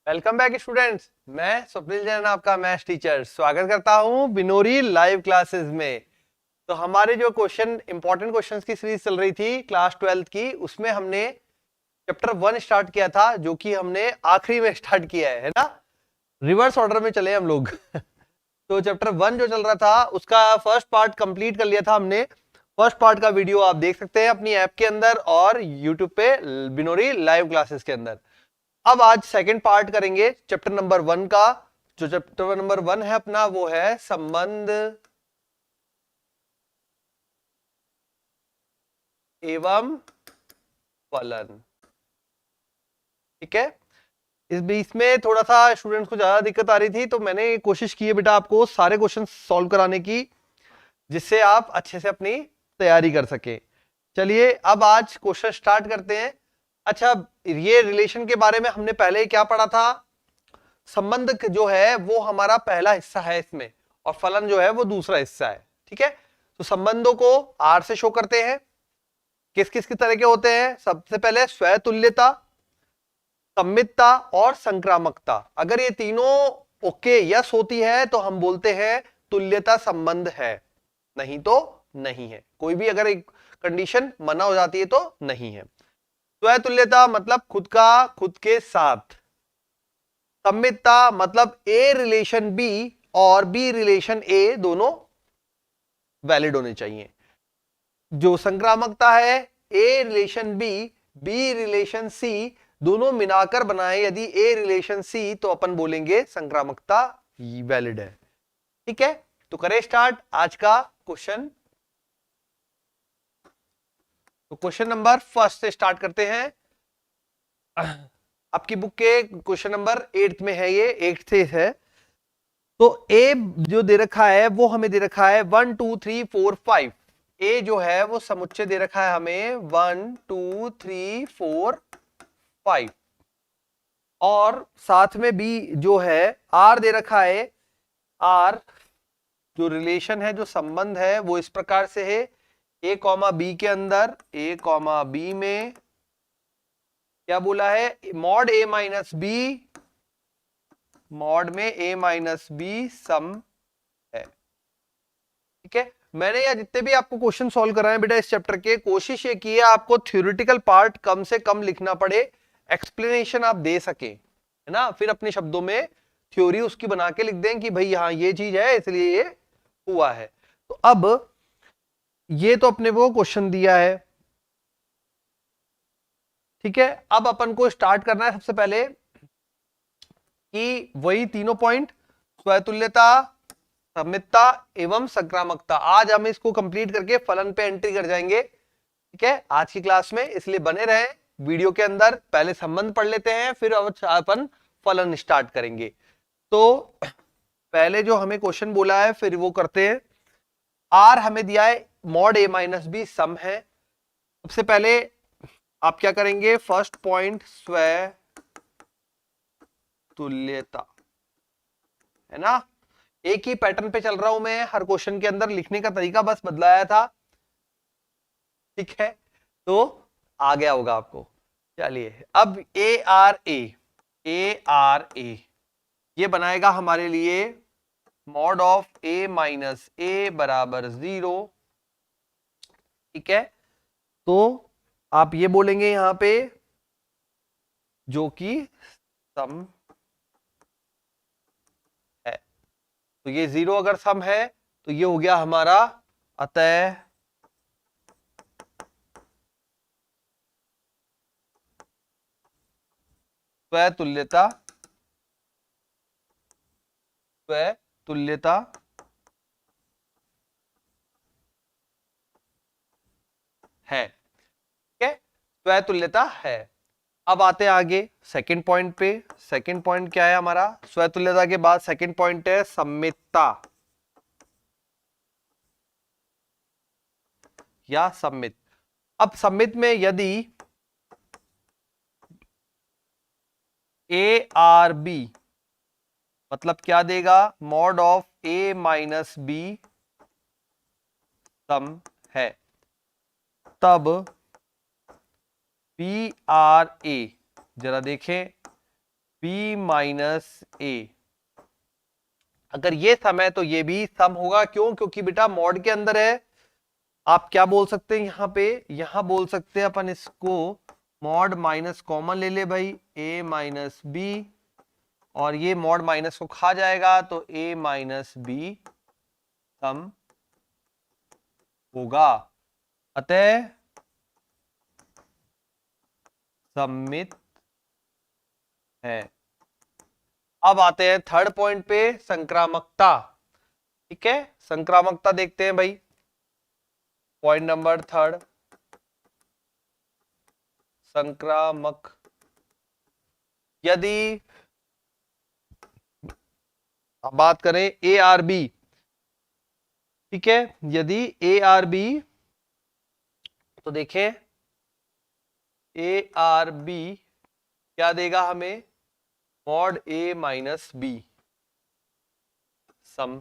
Welcome back students. मैं स्वप्निल जैन आपका maths teacher स्वागत करता हूं बिनोरी लाइव क्लासेस में। तो हमारे जो इंपॉर्टेंट क्वेश्चंस की सीरीज चल रही थी क्लास 12th की, उसमें हमने चैप्टर 1 स्टार्ट किया था, जो कि हमने आखिरी में स्टार्ट किया है ना। रिवर्स ऑर्डर में चले हम लोग। तो चैप्टर 1 जो चल रहा था उसका फर्स्ट पार्ट कंप्लीट कर लिया था हमने। फर्स्ट पार्ट का वीडियो आप देख सकते हैं अपनी ऐप के अंदर और यूट्यूब पे बिनोरी लाइव क्लासेस के अंदर। अब आज सेकंड पार्ट करेंगे चैप्टर नंबर 1 का। जो चैप्टर नंबर 1 है अपना, वो है संबंध एवं फलन। ठीक है। इस बीच में थोड़ा सा स्टूडेंट्स को ज्यादा दिक्कत आ रही थी, तो मैंने कोशिश की है बेटा आपको सारे क्वेश्चन सॉल्व कराने की, जिससे आप अच्छे से अपनी तैयारी कर सके। चलिए अब आज क्वेश्चन स्टार्ट करते हैं। अच्छा, ये रिलेशन के बारे में हमने पहले क्या पढ़ा था। संबंध जो है वो हमारा पहला हिस्सा है इसमें, और फलन जो है वो दूसरा हिस्सा है। ठीक है। तो संबंधों को आर से शो करते हैं। किस किस की तरह के होते हैं? सबसे पहले स्वतुल्यता, सम्मितता और संक्रामकता। अगर ये तीनों ओके यस होती है तो हम बोलते हैं तुल्यता संबंध है, नहीं तो नहीं है। कोई भी अगर एक कंडीशन मना हो जाती है तो नहीं है। स्वतुल्यता मतलब खुद का खुद के साथ। सम्मितता मतलब ए रिलेशन बी और बी रिलेशन ए दोनों वैलिड होने चाहिए। जो संक्रामकता है, a relation B, B relation सी दोनों मिलाकर बनाए यदि ए रिलेशन सी, तो अपन बोलेंगे संक्रामकता वैलिड है। ठीक है। तो करें स्टार्ट आज का क्वेश्चन। तो क्वेश्चन नंबर फर्स्ट से स्टार्ट करते हैं। आपकी बुक के क्वेश्चन नंबर 8 में है, ये 8 से है। तो ए जो दे रखा है वो हमें दे रखा है 1 2 3 4 5। ए जो है वो समुच्चय दे रखा है हमें 1 2 3 4 5, और साथ में बी जो है आर दे रखा है। आर जो रिलेशन है, जो संबंध है, वो इस प्रकार से है। ए कॉमा बी के अंदर, ए कॉमा बी में क्या बोला है? Mod A minus B, mod में ए माइनस बी सम है। ठीक है। मैंने या जितने भी आपको क्वेश्चन सॉल्व कराए बेटा इस चैप्टर के, कोशिश ये की है आपको थ्योरेटिकल पार्ट कम से कम लिखना पड़े, एक्सप्लेनेशन आप दे सके, है ना। फिर अपने शब्दों में थ्योरी उसकी बना के लिख दें कि भाई हाँ ये चीज है इसलिए ये हुआ है। तो अब ये तो अपने वो क्वेश्चन दिया है। ठीक है। अब अपन को स्टार्ट करना है सबसे पहले कि वही तीनों पॉइंट, स्वतुल्यता, सम्मितता एवं संक्रामकता। आज हम इसको कंप्लीट करके फलन पे एंट्री कर जाएंगे। ठीक है, आज की क्लास में, इसलिए बने रहे वीडियो के अंदर। पहले संबंध पढ़ लेते हैं, फिर अपन फलन स्टार्ट करेंगे। तो पहले जो हमें क्वेश्चन बोला है फिर वो करते हैं। आर हमें दिया है मॉड ए माइनस बी सम है। सबसे पहले आप क्या करेंगे? फर्स्ट पॉइंट स्व तुल्यता, है ना। एक ही पैटर्न पे चल रहा हूं मैं, हर क्वेश्चन के अंदर लिखने का तरीका बस बदलाया था। ठीक है, तो आ गया होगा आपको। चलिए अब ए आर ए ये बनाएगा हमारे लिए मॉड ऑफ ए माइनस ए बराबर 0। ठीक है। तो आप ये बोलेंगे यहां पे जो कि सम है। तो ये 0 अगर सम है तो ये हो गया हमारा, अतः स्वतुल्यता, स्वतुल्यता है। ठीक है, स्वतुल्यता है। अब आते हैं आगे सेकंड पॉइंट पे। सेकंड पॉइंट क्या है हमारा? स्वतुल्यता के बाद सेकंड पॉइंट है सम्मितता या सम्मित। अब सम्मित में यदि ए आर बी, मतलब क्या देगा? Mod of A minus B सम है, तब बी आर ए, जरा देखें, बी माइनस ए। अगर ये सम है तो ये भी सम होगा। क्यों? क्योंकि बेटा मॉड के अंदर है। आप क्या बोल सकते हैं यहां पे, यहां बोल सकते हैं अपन इसको मॉड माइनस कॉमन ले ले भाई, ए माइनस बी, और ये मॉड माइनस को खा जाएगा तो ए माइनस बी सम होगा। अतः सम्मित है। अब आते हैं थर्ड पॉइंट पे, संक्रामकता। ठीक है, संक्रामकता देखते हैं भाई। पॉइंट नंबर थर्ड, संक्रामक। यदि अब बात करें ए आर बी, ठीक है, यदि ए आर बी, तो देखें ए आर बी क्या देगा हमें, मॉड ए माइनस बी सम,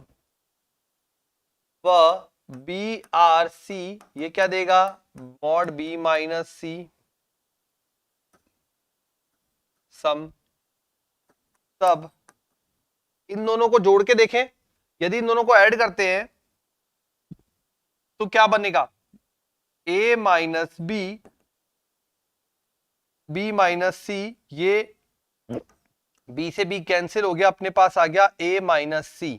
व बी आर सी ये क्या देगा, मॉड बी माइनस सी सम। तब इन दोनों को जोड़ के देखें, यदि इन दोनों को ऐड करते हैं तो क्या बनेगा, ए minus B, B minus C, ये बी से बी कैंसिल हो गया, अपने पास आ गया ए माइनस सी।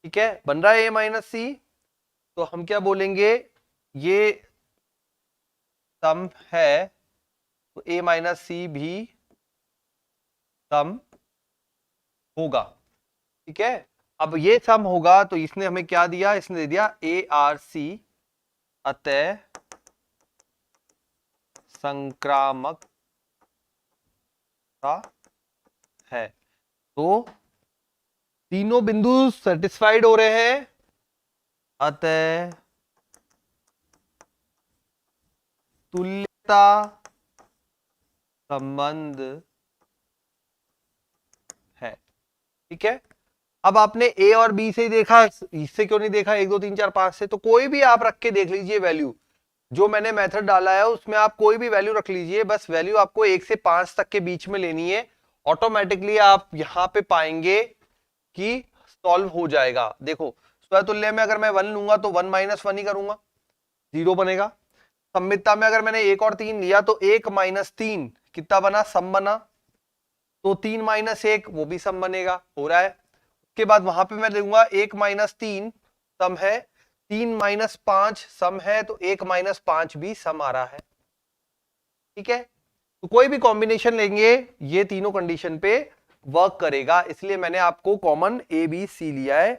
ठीक है, बन रहा है ए माइनस सी। तो हम क्या बोलेंगे, ये सम है तो ए माइनस सी भी सम होगा। ठीक है, अब ये सम होगा तो इसने हमें क्या दिया, इसने दे दिया ए आर सी, अतः संक्रामक है। तो तीनों बिंदु सेटिस्फाइड हो रहे हैं, अतः तुल्यता संबंध है। ठीक है, अब आपने ए और बी से ही देखा, इससे क्यों नहीं देखा, 1 2 3 4 5 से, तो कोई भी आप रख के देख लीजिए वैल्यू। जो मैंने मेथड डाला है उसमें आप कोई भी वैल्यू रख लीजिए, बस वैल्यू आपको 1 से 5 तक के बीच में लेनी है। ऑटोमेटिकली आप यहां पे पाएंगे कि सॉल्व हो जाएगा। देखो स्वतुल्य में अगर मैं 1 लूंगा तो 1 माइनस 1 ही करूंगा, 0 बनेगा। सम्मितता में अगर मैंने 1 और 3 लिया तो 1 माइनस 3 कितना बना, सम बना। तो 3 माइनस 1 वो भी सम बनेगा, हो रहा है। उसके बाद वहां पे मैं लूंगा 1 माइनस 3 सम है, 3 माइनस 5 सम है, तो 1 माइनस 5 भी सम आ रहा है। ठीक है, तो कोई भी कॉम्बिनेशन लेंगे ये तीनों कंडीशन पे वर्क करेगा, इसलिए मैंने आपको कॉमन ए बी सी लिया है।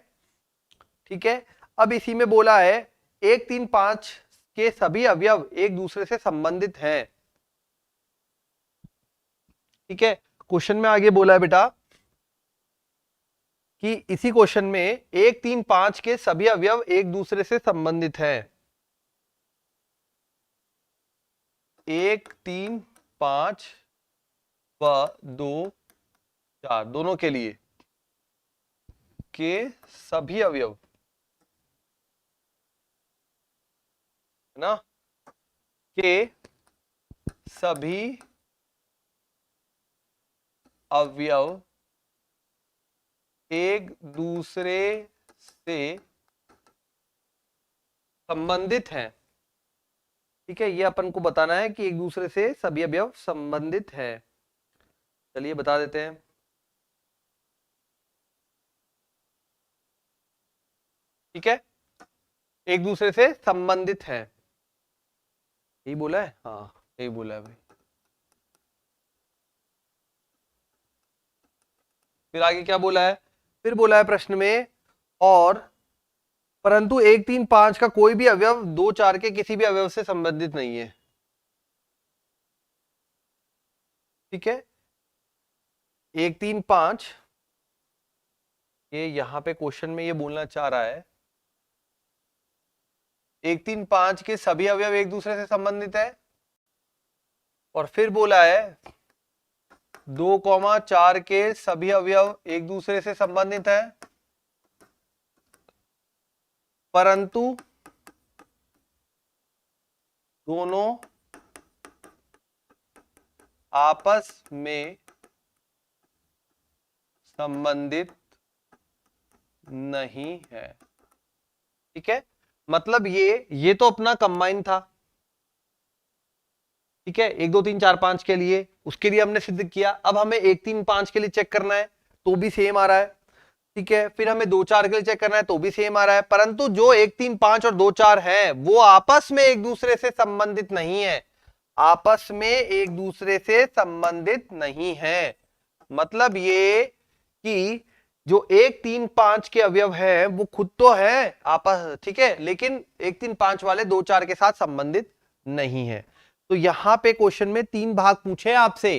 ठीक है, अब इसी में बोला है 1 3 5 के सभी अवयव एक दूसरे से संबंधित हैं। ठीक है, क्वेश्चन में आगे बोला है बेटा कि इसी क्वेश्चन में 1 3 5 के सभी अवयव एक दूसरे से संबंधित हैं। 1 3 5 व 2 4 दोनों के लिए के सभी अवयव, है ना, के सभी अवयव एक दूसरे से संबंधित हैं। ठीक है, ये अपन को बताना है कि एक दूसरे से सभी अवयव संबंधित हैं। चलिए बता देते हैं। ठीक है, एक दूसरे से संबंधित हैं, यही बोला है, हाँ यही बोला है भाई। फिर आगे क्या बोला है, फिर बोला है प्रश्न में, और परंतु 1 3 5 का कोई भी अवयव 2 4 के किसी भी अवयव से संबंधित नहीं है। ठीक है, 1 3 5 ये यहां पे क्वेश्चन में ये बोलना चाह रहा है 1 3 5 के सभी अवयव एक दूसरे से संबंधित है, और फिर बोला है 2 4 के सभी अवयव एक दूसरे से संबंधित है, परंतु दोनों आपस में संबंधित नहीं है। ठीक है, मतलब ये तो अपना कंबाइन था। ठीक है, 1 2 3 4 5 के लिए, उसके लिए हमने सिद्ध किया। अब हमें 1 3 5 के लिए चेक करना है तो भी सेम आ रहा है। ठीक है, फिर हमें 2 4 के लिए चेक करना है तो भी सेम आ रहा है, परंतु जो 1 3 5 और 2 4 है वो आपस में एक दूसरे से संबंधित नहीं है। आपस में एक दूसरे से संबंधित नहीं है, मतलब ये कि जो 1 3 5 के अवयव हैं वो खुद तो है आपस, ठीक है, लेकिन 1 3 5 वाले 2 4 के साथ संबंधित नहीं है। तो यहां पे क्वेश्चन में 3 भाग पूछे आपसे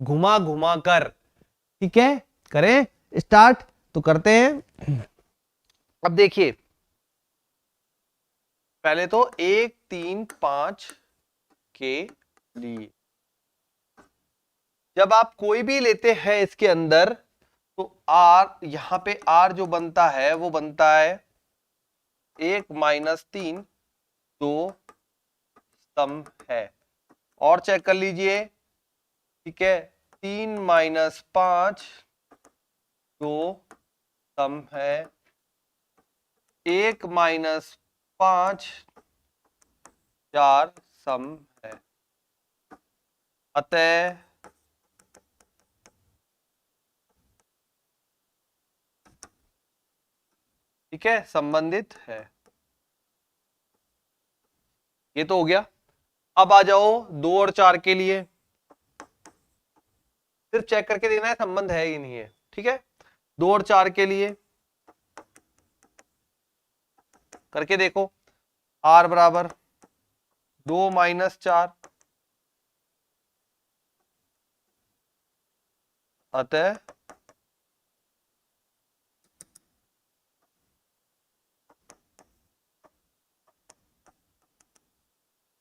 घुमा घुमा कर। ठीक है, करें स्टार्ट, तो करते हैं। अब देखिए, पहले तो 1 3 5 के लिए जब आप कोई भी लेते हैं इसके अंदर, तो आर, यहां पे आर जो बनता है वो बनता है 1 -3 2 सम है। और चेक कर लीजिए, ठीक है, 3 -5 2 सम है, 1 -5 4 सम है। अतः ठीक है, संबंधित है। ये तो हो गया। अब आ जाओ 2 और 4 के लिए, सिर्फ चेक करके देखना है संबंध है ही नहीं है। ठीक है, 2 और 4 के लिए करके देखो, r बराबर 2 -4, अतः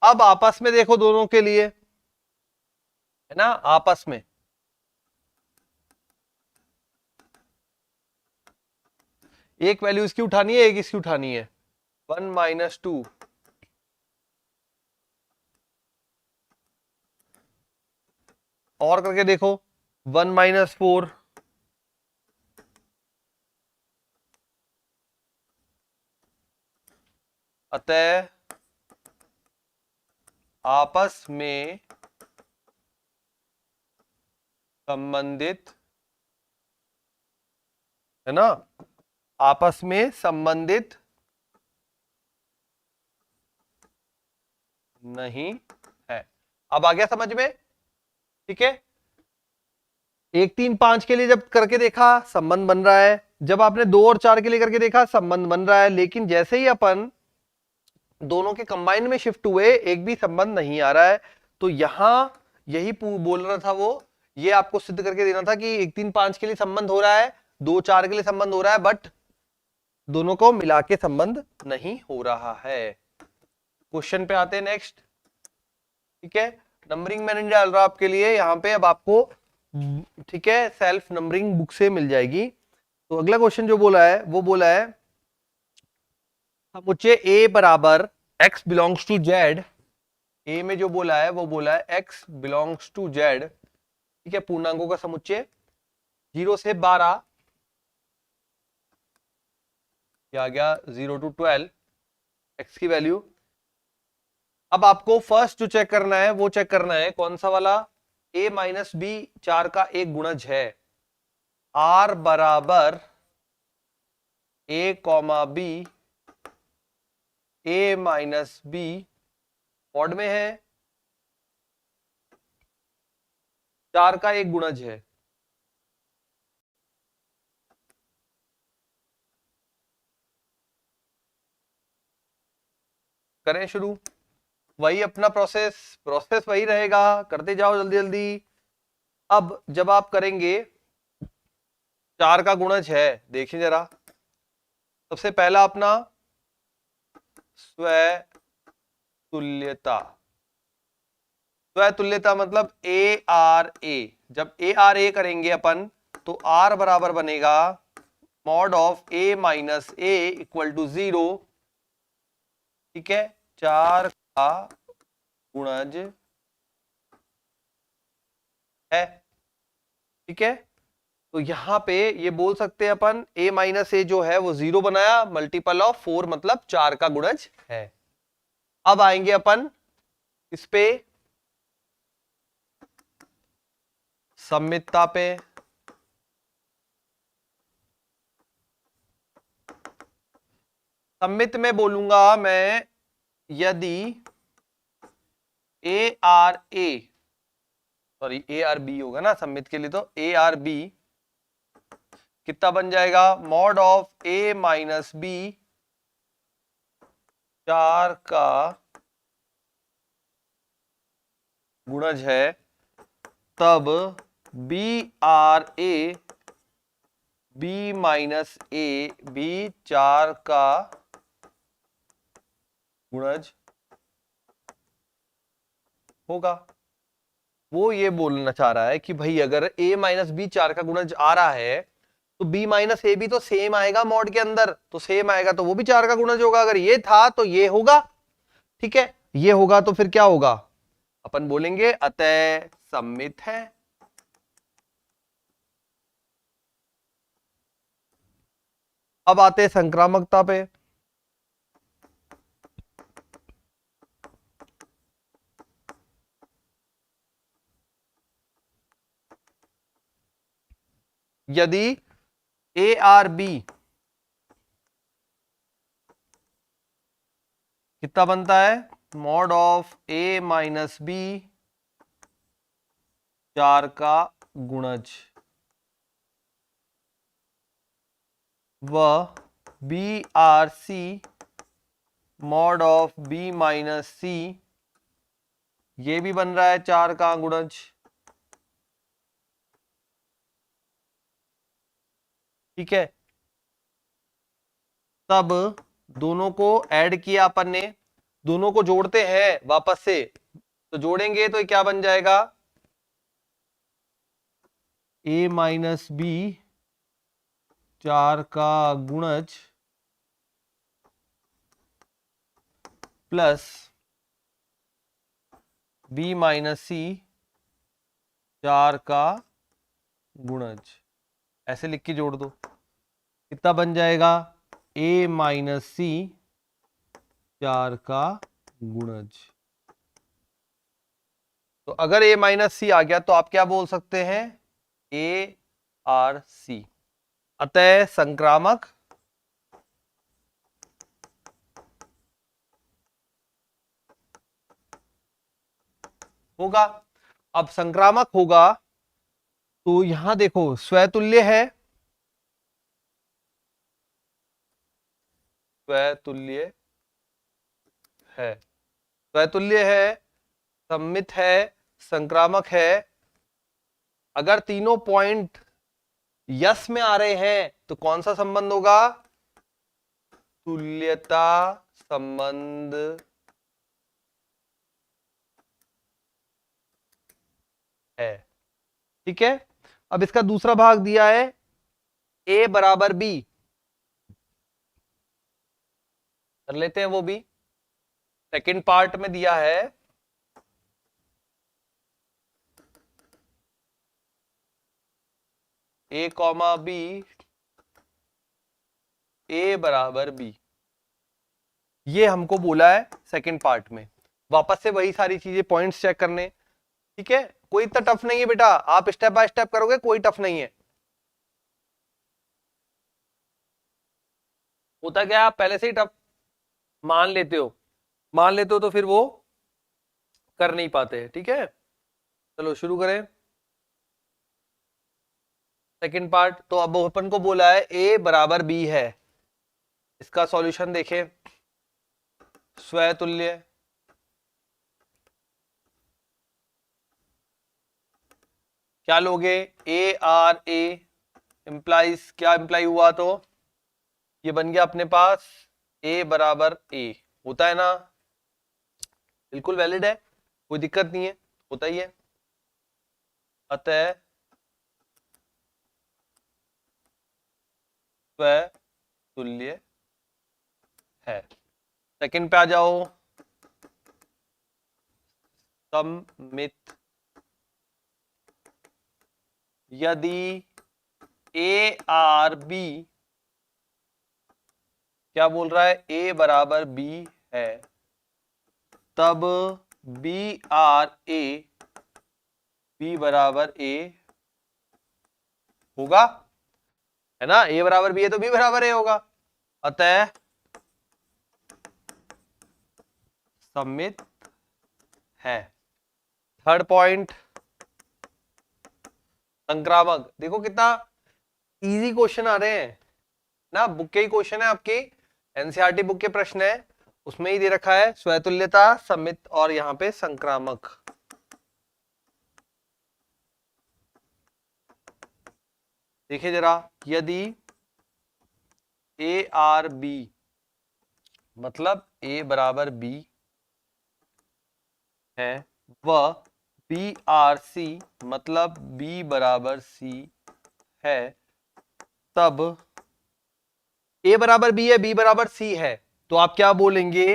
अब आपस में देखो दोनों के लिए, है ना, आपस में एक वैल्यू इसकी उठानी है, एक इसकी उठानी है। 1 -2 और करके देखो, 1 -4, अतः आपस में संबंधित, है ना, आपस में संबंधित नहीं है। अब आ गया समझ में? ठीक है, 1 3 5 के लिए जब करके देखा संबंध बन रहा है, जब आपने 2 और 4 के लिए करके देखा संबंध बन रहा है, लेकिन जैसे ही अपन दोनों के कंबाइन में शिफ्ट हुए एक भी संबंध नहीं आ रहा है। तो यहां यही बोल रहा था वो, ये आपको सिद्ध करके देना था कि 1 3 5 के लिए संबंध हो रहा है, 2 4 के लिए संबंध हो रहा है, बट दोनों को मिला के संबंध नहीं हो रहा है। क्वेश्चन पे आते हैं नेक्स्ट। ठीक है, नंबरिंग मैंने डाल रहा आपके लिए यहां पे, अब आपको ठीक है सेल्फ नंबरिंग बुक से मिल जाएगी। तो अगला क्वेश्चन जो बोला है वो बोला है समुच्चय ए बराबर x बिलोंग्स टू z। ए में जो बोला है वो बोला है x बिलोंग्स टू z। ठीक है, पूर्णांकों का समुच्चय 0 से 12, आ गया 0 to 12 x की वैल्यू। अब आपको फर्स्ट जो चेक करना है वो चेक करना है कौन सा वाला, a - b 4 का एक गुणज है। r बराबर a, b, a - b odd में है, 4 का एक गुणज है। करें शुरू, वही अपना प्रोसेस वही रहेगा, करते जाओ जल्दी जल्दी। अब जब आप करेंगे 4 का गुणज है, देखिए जरा, सबसे पहला अपना स्वतुल्यता। स्वतुल्यता मतलब ARA। जब ARA करेंगे अपन तो R बराबर बनेगा mod of A - A equal to 0। ठीक है, 4 का गुणज है। ठीक है, तो यहां पे ये बोल सकते हैं अपन a माइनस ए जो है वो 0 बनाया, मल्टीपल ऑफ 4 मतलब 4 का गुणज है। अब आएंगे अपन इस पे सममितता पे। सममित में बोलूंगा मैं, यदि A R A, sorry A R B होगा ना सममित के लिए, तो ए आर बी कितना बन जाएगा, mod of A minus B 4 का गुणज है, तब B R A B minus A भी 4 का गुणज होगा। वो ये बोलना चाह रहा है कि भाई अगर a माइनस बी 4 का गुणज आ रहा है तो b माइनस ए भी तो सेम आएगा मॉड के अंदर, तो सेम आएगा तो वो भी 4 का गुणज होगा। अगर ये था तो ये होगा, ठीक है, ये होगा तो फिर क्या होगा, अपन बोलेंगे अतः सममित है। अब आते हैं संक्रामकता पे। यदि ए आर बी कितना बनता है, mod of A minus B 4 का गुणज, व B R C mod of B minus C, ये भी बन रहा है 4 का गुणज, ठीक है। तब दोनों को ऐड किया अपन ने, दोनों को जोड़ते हैं वापस से, तो जोड़ेंगे तो ये क्या बन जाएगा, a माइनस बी 4 का गुणज प्लस b माइनस सी 4 का गुणज, ऐसे लिख के जोड़ दो, कितना बन जाएगा, a माइनस सी 4 का गुणज। तो अगर a माइनस सी आ गया तो आप क्या बोल सकते हैं, ए आर सी। अतः संक्रामक होगा। अब संक्रामक होगा तो यहां देखो स्वतुल्य है, स्वतुल्य है, स्वतुल्य है, सममित है, संक्रामक है। अगर तीनों पॉइंट यस में आ रहे हैं तो कौन सा संबंध होगा, तुल्यता संबंध है, ठीक है। अब इसका दूसरा भाग दिया है a बराबर b, कर लेते हैं वो भी। सेकंड पार्ट में दिया है a कॉमा b, a बराबर b, ये हमको बोला है सेकंड पार्ट में। वापस से वही सारी चीजें पॉइंट्स चेक करने, ठीक है, कोई इतना टफ नहीं है बेटा, आप स्टेप बाय स्टेप करोगे, कोई टफ नहीं है। होता क्या है, आप पहले से ही टफ मान लेते हो, मान लेते हो तो फिर वो कर नहीं पाते, ठीक है। चलो शुरू करें सेकंड पार्ट। तो अब अपन को बोला है a बराबर b है, इसका सॉल्यूशन देखें, स्वतुल्य, क्या लोगे, ए आर ए इंप्लाइज, क्या इंप्लाई हुआ, तो ये बन गया अपने पास a बराबर a, होता है ना, बिल्कुल वैलिड है, कोई दिक्कत नहीं है, होता ही है। अतः स्वतुल्य है। सेकंड पे आ जाओ, सममित, यदि ए आर बी, क्या बोल रहा है, ए बराबर बी है, तब बी आर ए, बी बराबर ए होगा, है ना, ए बराबर बी है तो बी बराबर ए होगा, अतः सममित है। थर्ड पॉइंट, संक्रामक। देखो कितना इजी क्वेश्चन आ रहे हैं ना, बुक के ही क्वेश्चन है, आपकी एनसीईआरटी बुक के प्रश्न है, उसमें ही दे रखा है स्वतुल्यता, सममित और यहाँ पे संक्रामक। देखिए जरा, यदि ए आर बी मतलब ए बराबर बी है, व बी आर सी मतलब बी बराबर सी है, तब ए बराबर बी है, बी बराबर सी है, तो आप क्या बोलेंगे,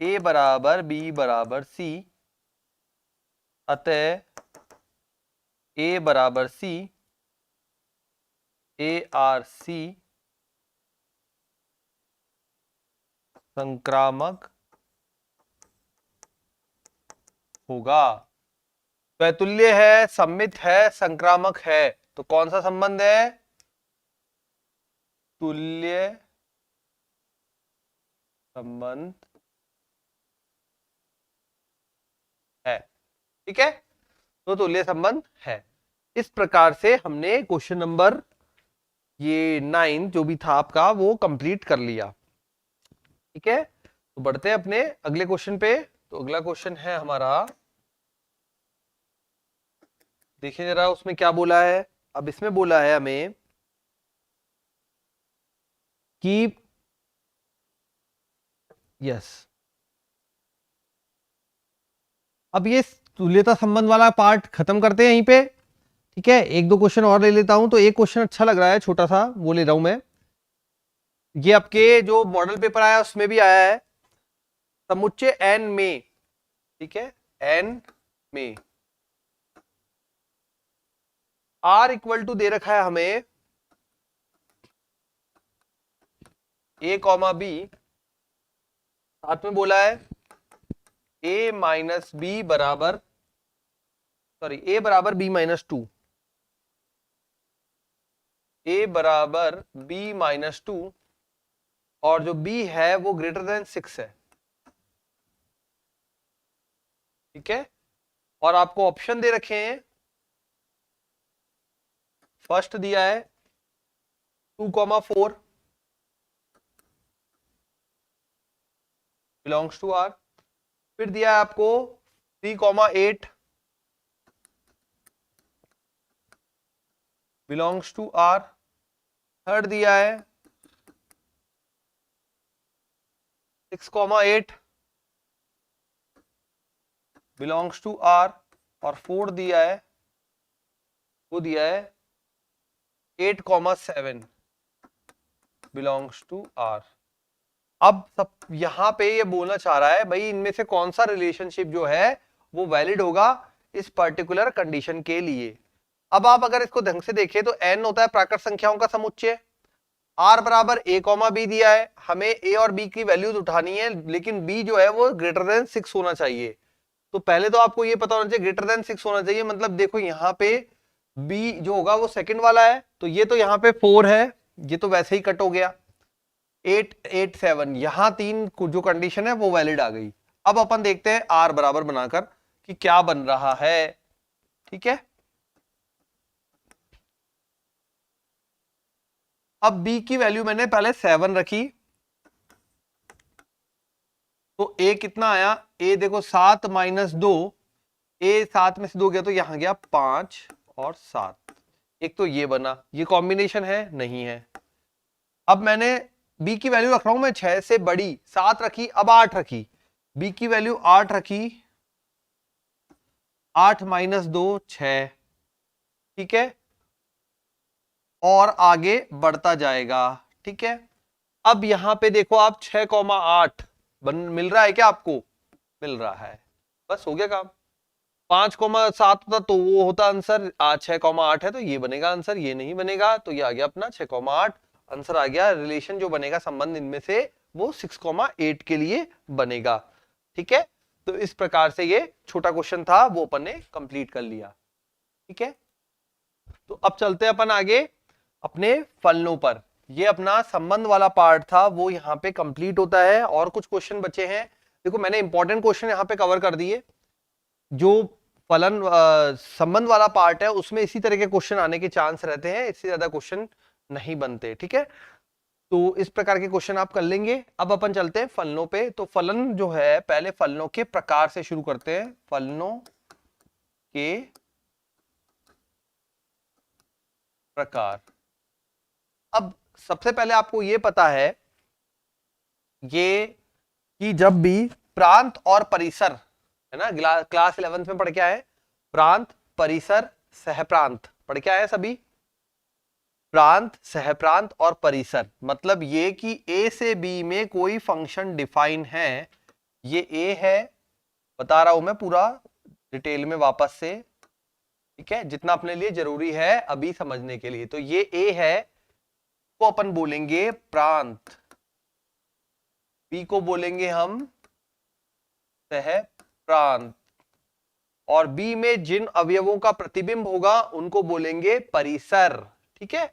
ए बराबर बी बराबर सी, अतः ए बराबर सी, ए आर सी संक्रामक होगा। स्वतुल्य है, सममित है, संक्रामक है, तो कौन सा संबंध है, तुल्य संबंध है, ठीक है, तो तुल्य संबंध है। इस प्रकार से हमने क्वेश्चन नंबर ये 9 जो भी था आपका वो कंप्लीट कर लिया, ठीक है। तो बढ़ते हैं अपने अगले क्वेश्चन पे। तो अगला क्वेश्चन है हमारा, देखिए जरा उसमें क्या बोला है। अब इसमें बोला है हमें कि यस, अब ये तुल्यता संबंध वाला पार्ट खत्म करते हैं यहीं पे, ठीक है। एक दो क्वेश्चन और ले लेता हूं, तो एक क्वेश्चन अच्छा लग रहा है छोटा सा, वो ले रहा हूं मैं। ये आपके जो मॉडल पेपर आया उसमें भी आया है, समुच्चय एन में, ठीक है, एन में आर इक्वल टू दे रखा है हमें ए कॉमा बी, साथ में बोला है ए माइनस बी बराबर, सॉरी ए बराबर बी माइनस 2, ए बराबर बी माइनस 2, और जो बी है वो ग्रेटर देन 6 है, ठीक है। और आपको ऑप्शन दे रखे हैं, फर्स्ट दिया है 2,4 बिलोंग्स टू आर, फिर दिया है आपको 3,8 बिलोंग्स टू आर, थर्ड दिया है 6,8 बिलोंग्स टू आर, और फोर्थ दिया है, वो दिया है 8,7 बिलोंग्स टू आर। अब सब यहां पे ये बोलना चाह रहा है भाई इनमें से कौन सा रिलेशनशिप जो है वो वैलिड होगा इस पर्टिकुलर कंडीशन के लिए। अब आप अगर इसको ढंग से देखें तो n होता है प्राकृत संख्याओं का समुच्चय, r बराबर a कॉमा b दिया है, हमें a और b की वैल्यूज उठानी है, लेकिन b जो है वो ग्रेटर देन 6 होना चाहिए। तो पहले तो आपको ये पता होना चाहिए ग्रेटर देन 6 होना चाहिए, मतलब देखो यहाँ पे b जो होगा वो सेकंड वाला है, तो ये तो यहाँ पे 4 है, ये तो वैसे ही कट हो गया, 8 8 7, यहां 3 जो कंडीशन है वो वैलिड आ गई। अब अपन देखते हैं r बराबर बनाकर कि क्या बन रहा है, ठीक है। अब b की वैल्यू मैंने पहले 7 रखी, तो a कितना आया, a देखो 7 माइनस 2, a 7 में से 2 गया तो यहां गया 5 और 7, एक तो ये बना, ये कॉम्बिनेशन है नहीं है। अब मैंने b की वैल्यू रख रहा हूं मैं 6 से बड़ी, 7 रखी, अब 8 रखी, b की वैल्यू 8 रखी, 8 माइनस 2 6, ठीक है, और आगे बढ़ता जाएगा, ठीक है। अब यहां पे देखो आप 6,8 मिल रहा है क्या आपको, मिल रहा है, बस हो गया काम। 5,7 होता तो वो होता आंसर, 6,8 है तो ये बनेगा आंसर, ये नहीं बनेगा तो ये आ गया अपना 6,8। आंसर आ गया। रिलेशन जो बनेगा, संबंध इनमें से वो 6,8 के लिए बनेगा। ठीक है, तो इस प्रकार से ये छोटा क्वेश्चन था वो अपन ने कंप्लीट कर लिया। ठीक है, तो अब चलते हैं अपन आगे अपने फलनों पर। ये अपना संबंध वाला पार्ट था वो यहाँ पे कंप्लीट होता है, और कुछ क्वेश्चन बचे हैं। देखो मैंने इंपॉर्टेंट क्वेश्चन यहाँ पे कवर कर दिए। जो फलन संबंध वाला पार्ट है उसमें इसी तरह के क्वेश्चन आने के चांस रहते हैं, इससे ज्यादा क्वेश्चन नहीं बनते। ठीक है, तो इस प्रकार के क्वेश्चन आप कर लेंगे। अब अपन चलते हैं फलनों पे। तो फलन जो है, पहले फलनों के प्रकार से शुरू करते हैं। फलनों के प्रकार। अब सबसे पहले आपको यह पता है ये कि जब भी प्रांत और परिसर है ना, क्लास 11th में पढ़ के आए, प्रांत परिसर सहप्रांत पढ़ के आए सभी। प्रांत, सहप्रांत और परिसर मतलब ये कि ए से बी में कोई फंक्शन डिफाइन है। ये ए है, बता रहा हूं मैं पूरा डिटेल में वापस से। ठीक है, जितना अपने लिए जरूरी है अभी समझने के लिए। तो ये ए है, को अपन बोलेंगे प्रांत, बी को बोलेंगे हम सहप्रांत, और बी में जिन अवयवों का प्रतिबिंब होगा उनको बोलेंगे परिसर। ठीक है,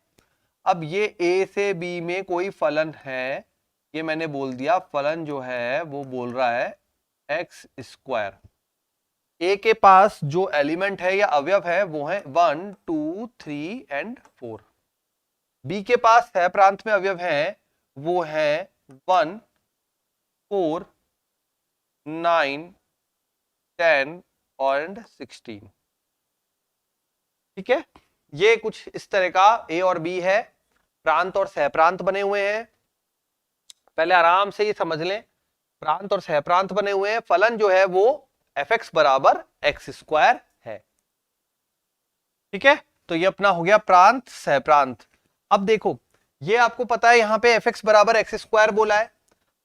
अब ये ए से बी में कोई फलन है, ये मैंने बोल दिया। फलन जो है वो बोल रहा है एक्स स्क्वायर। ए के पास जो एलिमेंट है या अवयव है वो है 1, 2, 3 एंड 4। बी के पास है प्रांत में अवयव है वो है 1, 4, 9, 10 और 16। ठीक है, ये कुछ इस तरह का ए और बी है, प्रांत और सहप्रांत बने हुए हैं। पहले आराम से ये समझ लें, प्रांत और सहप्रांत बने हुए हैं। फलन जो है वो fx बराबर एक्स स्क्वायर है। ठीक है, तो ये अपना हो गया प्रांत सहप्रांत। अब देखो, ये आपको पता है यहां पे fx बराबर एक्स स्क्वायर बोला है।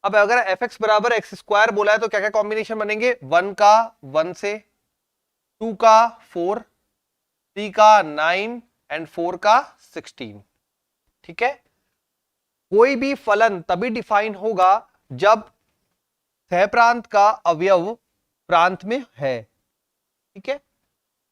अब अगर fx बराबर एक्स स्क्वायर बोला है तो क्या क्या कॉम्बिनेशन बनेंगे? 1 का 1 से, 2 का 4, 3 का 9 एंड 4 का 16। ठीक है, कोई भी फलन तभी डिफाइन होगा जब सहप्रांत का अवयव प्रांत में है। ठीक है,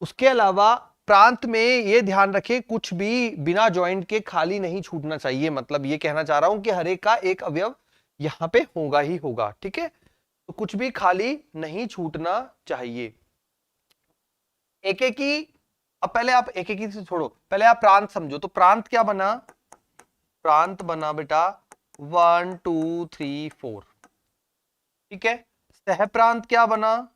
उसके अलावा प्रांत में ये ध्यान रखें कुछ भी बिना जॉइंट के खाली नहीं छूटना चाहिए। मतलब ये कहना चाह रहा हूं कि हर एक का एक अवयव यहां पे होगा ही होगा। ठीक है, तो कुछ भी खाली नहीं छूटना चाहिए। एक एक ही, अब पहले आप एक एक ही से छोड़ो, पहले आप प्रांत समझो। तो प्रांत क्या बना? प्रांत बना बेटा 1, 2, 3, 4। ठीक है, सहप्रांत क्या बना?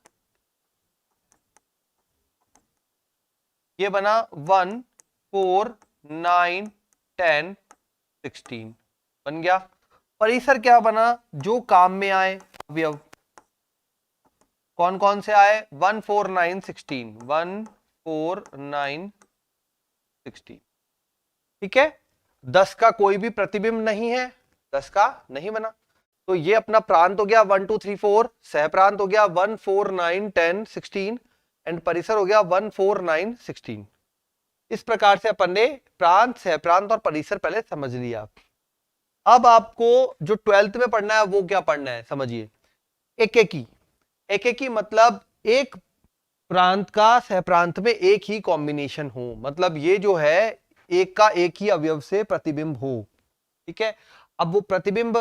ये बना 1, 4, 9, 10, 16 बन गया। परिसर क्या बना? जो काम में आए अवयव। कौन कौन से आए? 1, 4, 9, 16। 1, 4, 9, 16। ठीक है, 10 का कोई भी प्रतिबिंब नहीं है, 10 का नहीं बना। तो ये अपना प्रांत हो गया 1, 2, 3, 4। सहप्रांत हो गया 1, 4, 9, 10, 16 एंड परिसर हो गया 1, 4, 9, 16। इस प्रकार से अपन ने प्रांत, सहप्रांत और परिसर पहले समझ लिया। अब आपको जो 12th में पढ़ना है वो क्या पढ़ना है समझिए। एक एक ही, एक एक ही मतलब एक प्रांत का सहप्रांत में एक ही कॉम्बिनेशन हो, मतलब ये जो है एक का एक ही अवयव से प्रतिबिंब हो। ठीक है, अब वो प्रतिबिंब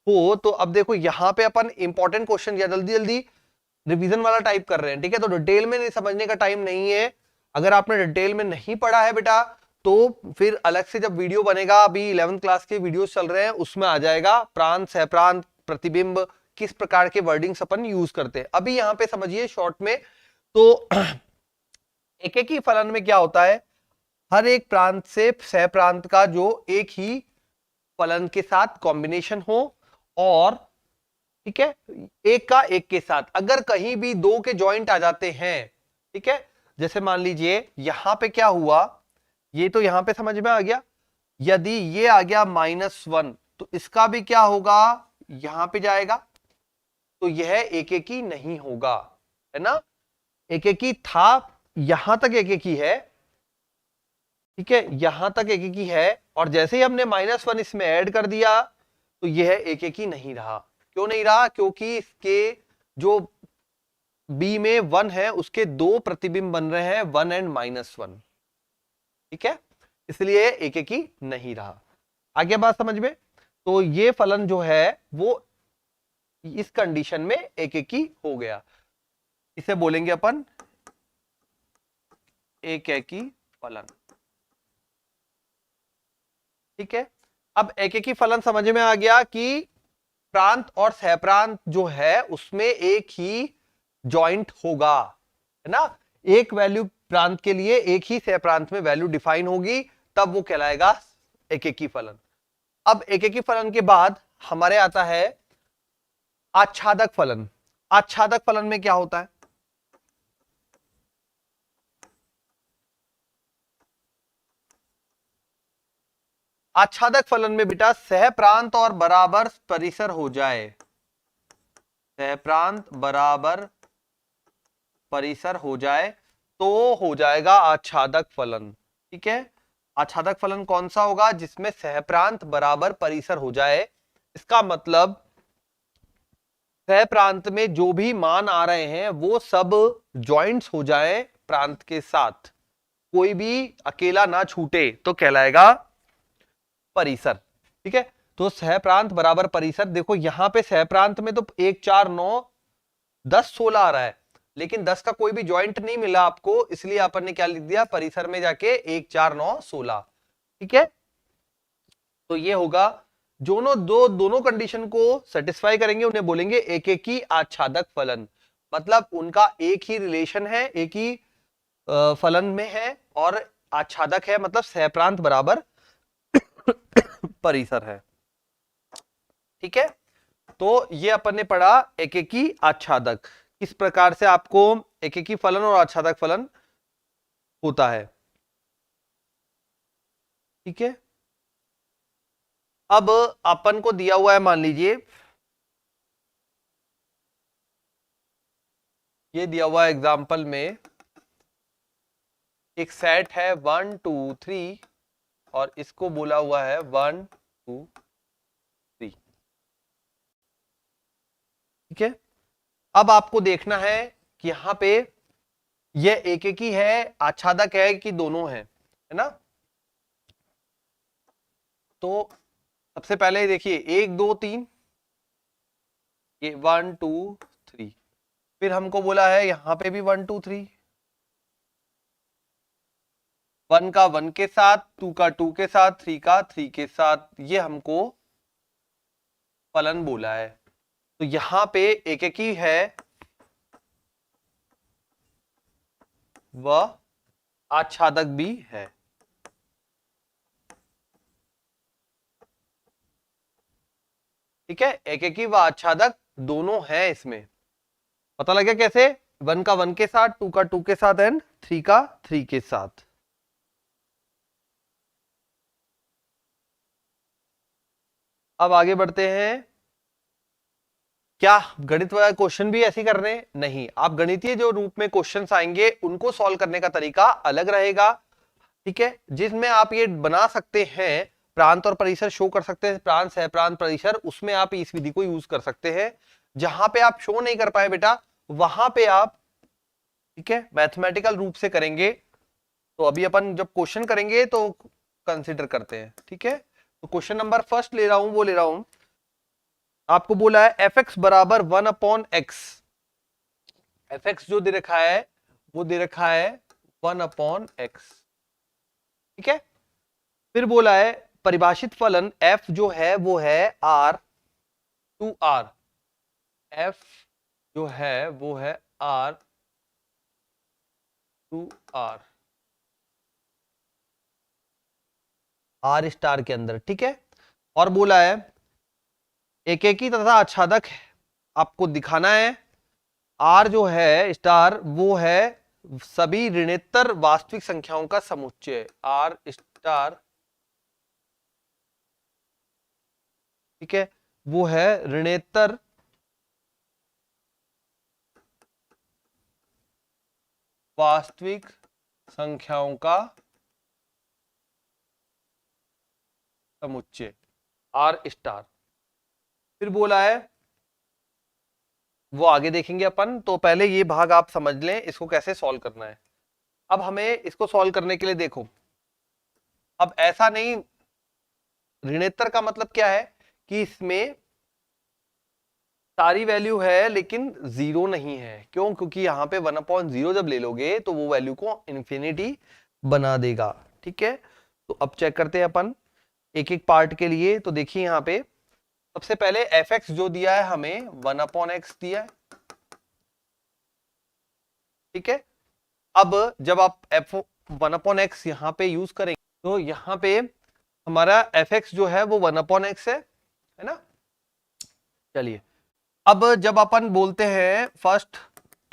हो तो अब देखो यहां पे अपन इंपॉर्टेंट क्वेश्चन या जल्दी जल्दी रिवीजन वाला टाइप कर रहे हैं। ठीक है, तो डिटेल में नहीं समझने का टाइम नहीं है। अगर आपने डिटेल में नहीं पढ़ा है बेटा तो फिर अलग से जब वीडियो बनेगा, अभी 11th क्लास के वीडियोस चल रहे हैं उसमें आ जाएगा प्रांत, सहप्रांत, प्रतिबिंब, किस प्रकार के वर्डिंग्स अपन यूज करते हैं। अभी यहां पे समझिए शॉर्ट में। तो एक एक ही फलन में क्या होता है, हर एक प्रांत से सहप्रांत का जो एक ही फलन के साथ कॉम्बिनेशन हो, और ठीक है एक का एक के साथ अगर कहीं भी दो के जॉइंट आ जाते हैं। ठीक है, जैसे मान लीजिए यहां पे क्या हुआ, ये तो यहां पे समझ में आ गया। यदि ये आ गया -1 तो इसका भी क्या होगा, यहां पे जाएगा। तो यह एक एक ही नहीं होगा, है ना। एक एक ही था, यहां तक एक एक ही है, ठीक है, यहां तक एक एक ही है, और जैसे ही हमने -1 इसमें ऐड कर दिया तो यह एक एक ही नहीं रहा। क्यों नहीं रहा? क्योंकि इसके जो बी में 1 है उसके दो प्रतिबिंब बन रहे हैं, 1 एंड -1, ठीक है, इसलिए एक एक ही नहीं रहा। आगे बात समझ में? तो ये फलन जो है वो इस कंडीशन में एक एक ही हो गया, इसे बोलेंगे अपन एक एक ही फलन, ठीक है। अब एक एक ही फलन समझ में आ गया कि प्रांत और सहप्रांत जो है उसमें एक ही जॉइंट होगा, है ना, एक वैल्यू प्रांत के लिए एक ही सहप्रांत में वैल्यू डिफाइन होगी, तब वो कहलाएगा एक एक ही फलन। अब एक एक ही फलन के बाद हमारे आता है आच्छादक फलन। आच्छादक फलन में क्या होता है? आच्छादक फलन में बेटा सहप्रांत और बराबर परिसर हो जाए, सहप्रांत बराबर परिसर हो जाए तो हो जाएगा आच्छादक फलन, ठीक है। आच्छादक फलन कौन सा होगा? जिसमें सहप्रांत बराबर परिसर हो जाए। इसका मतलब सह प्रांत में जो भी मान आ रहे हैं वो सब जॉइंट्स हो जाए प्रांत के साथ, कोई भी अकेला ना छूटे तो कहलाएगा परिसर, ठीक है। तो सह प्रांत बराबर परिसर, देखो यहां पे सह प्रांत में तो 1 4 9 10 16 आ रहा है, लेकिन 10 का कोई भी जॉइंट नहीं मिला आपको, इसलिए अपन ने क्या लिख दिया परिसर में जाके 1 4 9 16, ठीक है। तो ये होगा, दोनों कंडीशन को सेटिस्फाई करेंगे, उन्हें बोलेंगे एक एक ही आच्छादक फलन, मतलब उनका एक ही रिलेशन है, एक ही फलन में है, और आच्छादक है मतलब सहप्रांत बराबर परिसर है, ठीक है। तो ये अपन ने पढ़ा एक एक ही आच्छादक, किस प्रकार से आपको एक एक ही फलन और आच्छादक फलन होता है, ठीक है। अब अपन को दिया हुआ है, मान लीजिए ये दिया हुआ एग्जाम्पल में एक सेट है 1 2 3 और इसको बोला हुआ है 1 2 3, ठीक है। अब आपको देखना है कि यहां पे यह एक एक ही है, आच्छादक है कि दोनों है ना। तो सबसे पहले देखिए 1 2 3, ये 1 2 3, फिर हमको बोला है यहां पे भी 1 2 3, 1 का 1 के साथ, 2 का 2 के साथ, 3 का 3 के साथ, ये हमको फलन बोला है। तो यहां पे एक एक ही है, वह आच्छादक भी है, ठीक है। एक एक ही व आच्छादक दोनों हैं, इसमें पता लगा कैसे? 1 का 1 के साथ, 2 का 2 के साथ एंड 3 का 3 के साथ। अब आगे बढ़ते हैं। क्या गणित वाला क्वेश्चन भी ऐसे करने? नहीं, आप गणितीय जो रूप में क्वेश्चंस आएंगे उनको सॉल्व करने का तरीका अलग रहेगा, ठीक है, जिसमें आप ये बना सकते हैं, प्रांत और परिसर शो कर सकते हैं, प्रांत सह प्रांत परिसर, उसमें आप इस विधि को यूज कर सकते हैं। जहां पे आप शो नहीं कर पाए बेटा, वहां पे आप, ठीक है, मैथमेटिकल रूप से करेंगे। तो अभी अपन जब क्वेश्चन करेंगे तो कंसिडर करते हैं, ठीक है। तो क्वेश्चन नंबर फर्स्ट ले रहा हूं, वो ले रहा हूं, आपको बोला है एफ एक्स बराबर 1/x, एफ एक्स जो दे रखा है वो दे रखा है 1/x, ठीक है। फिर बोला है परिभाषित फलन f जो है वो है r टू r, f जो है वो है r to r, r star के अंदर, ठीक है। और बोला है एक एक ही तथा आच्छादक आपको दिखाना है, r जो है स्टार वो है सभी ऋणोत्तर वास्तविक संख्याओं का समुच्चय, r स्टार, ठीक है, वो है ऋणोत्तर वास्तविक संख्याओं का समुच्चय आर स्टार। फिर बोला है, वो आगे देखेंगे अपन, तो पहले ये भाग आप समझ लें इसको कैसे सॉल्व करना है। अब हमें इसको सॉल्व करने के लिए देखो, अब ऐसा नहीं, ऋणोत्तर का मतलब क्या है कि इसमें सारी वैल्यू है लेकिन जीरो नहीं है। क्यों? क्योंकि यहाँ पे 1/0 जब ले लोगे तो वो वैल्यू को इन्फिनिटी बना देगा। ठीक है, तो अब चेक करते हैं अपन एक एक पार्ट के लिए। तो देखिए यहाँ पे सबसे पहले fx जो दिया है हमें 1/x दिया है। ठीक है, अब जब आप f1/x यहाँ पे यूज करेंगे तो यहाँ पे हमारा fx जो है वो 1/x है ना। चलिए, अब जब अपन बोलते हैं फर्स्ट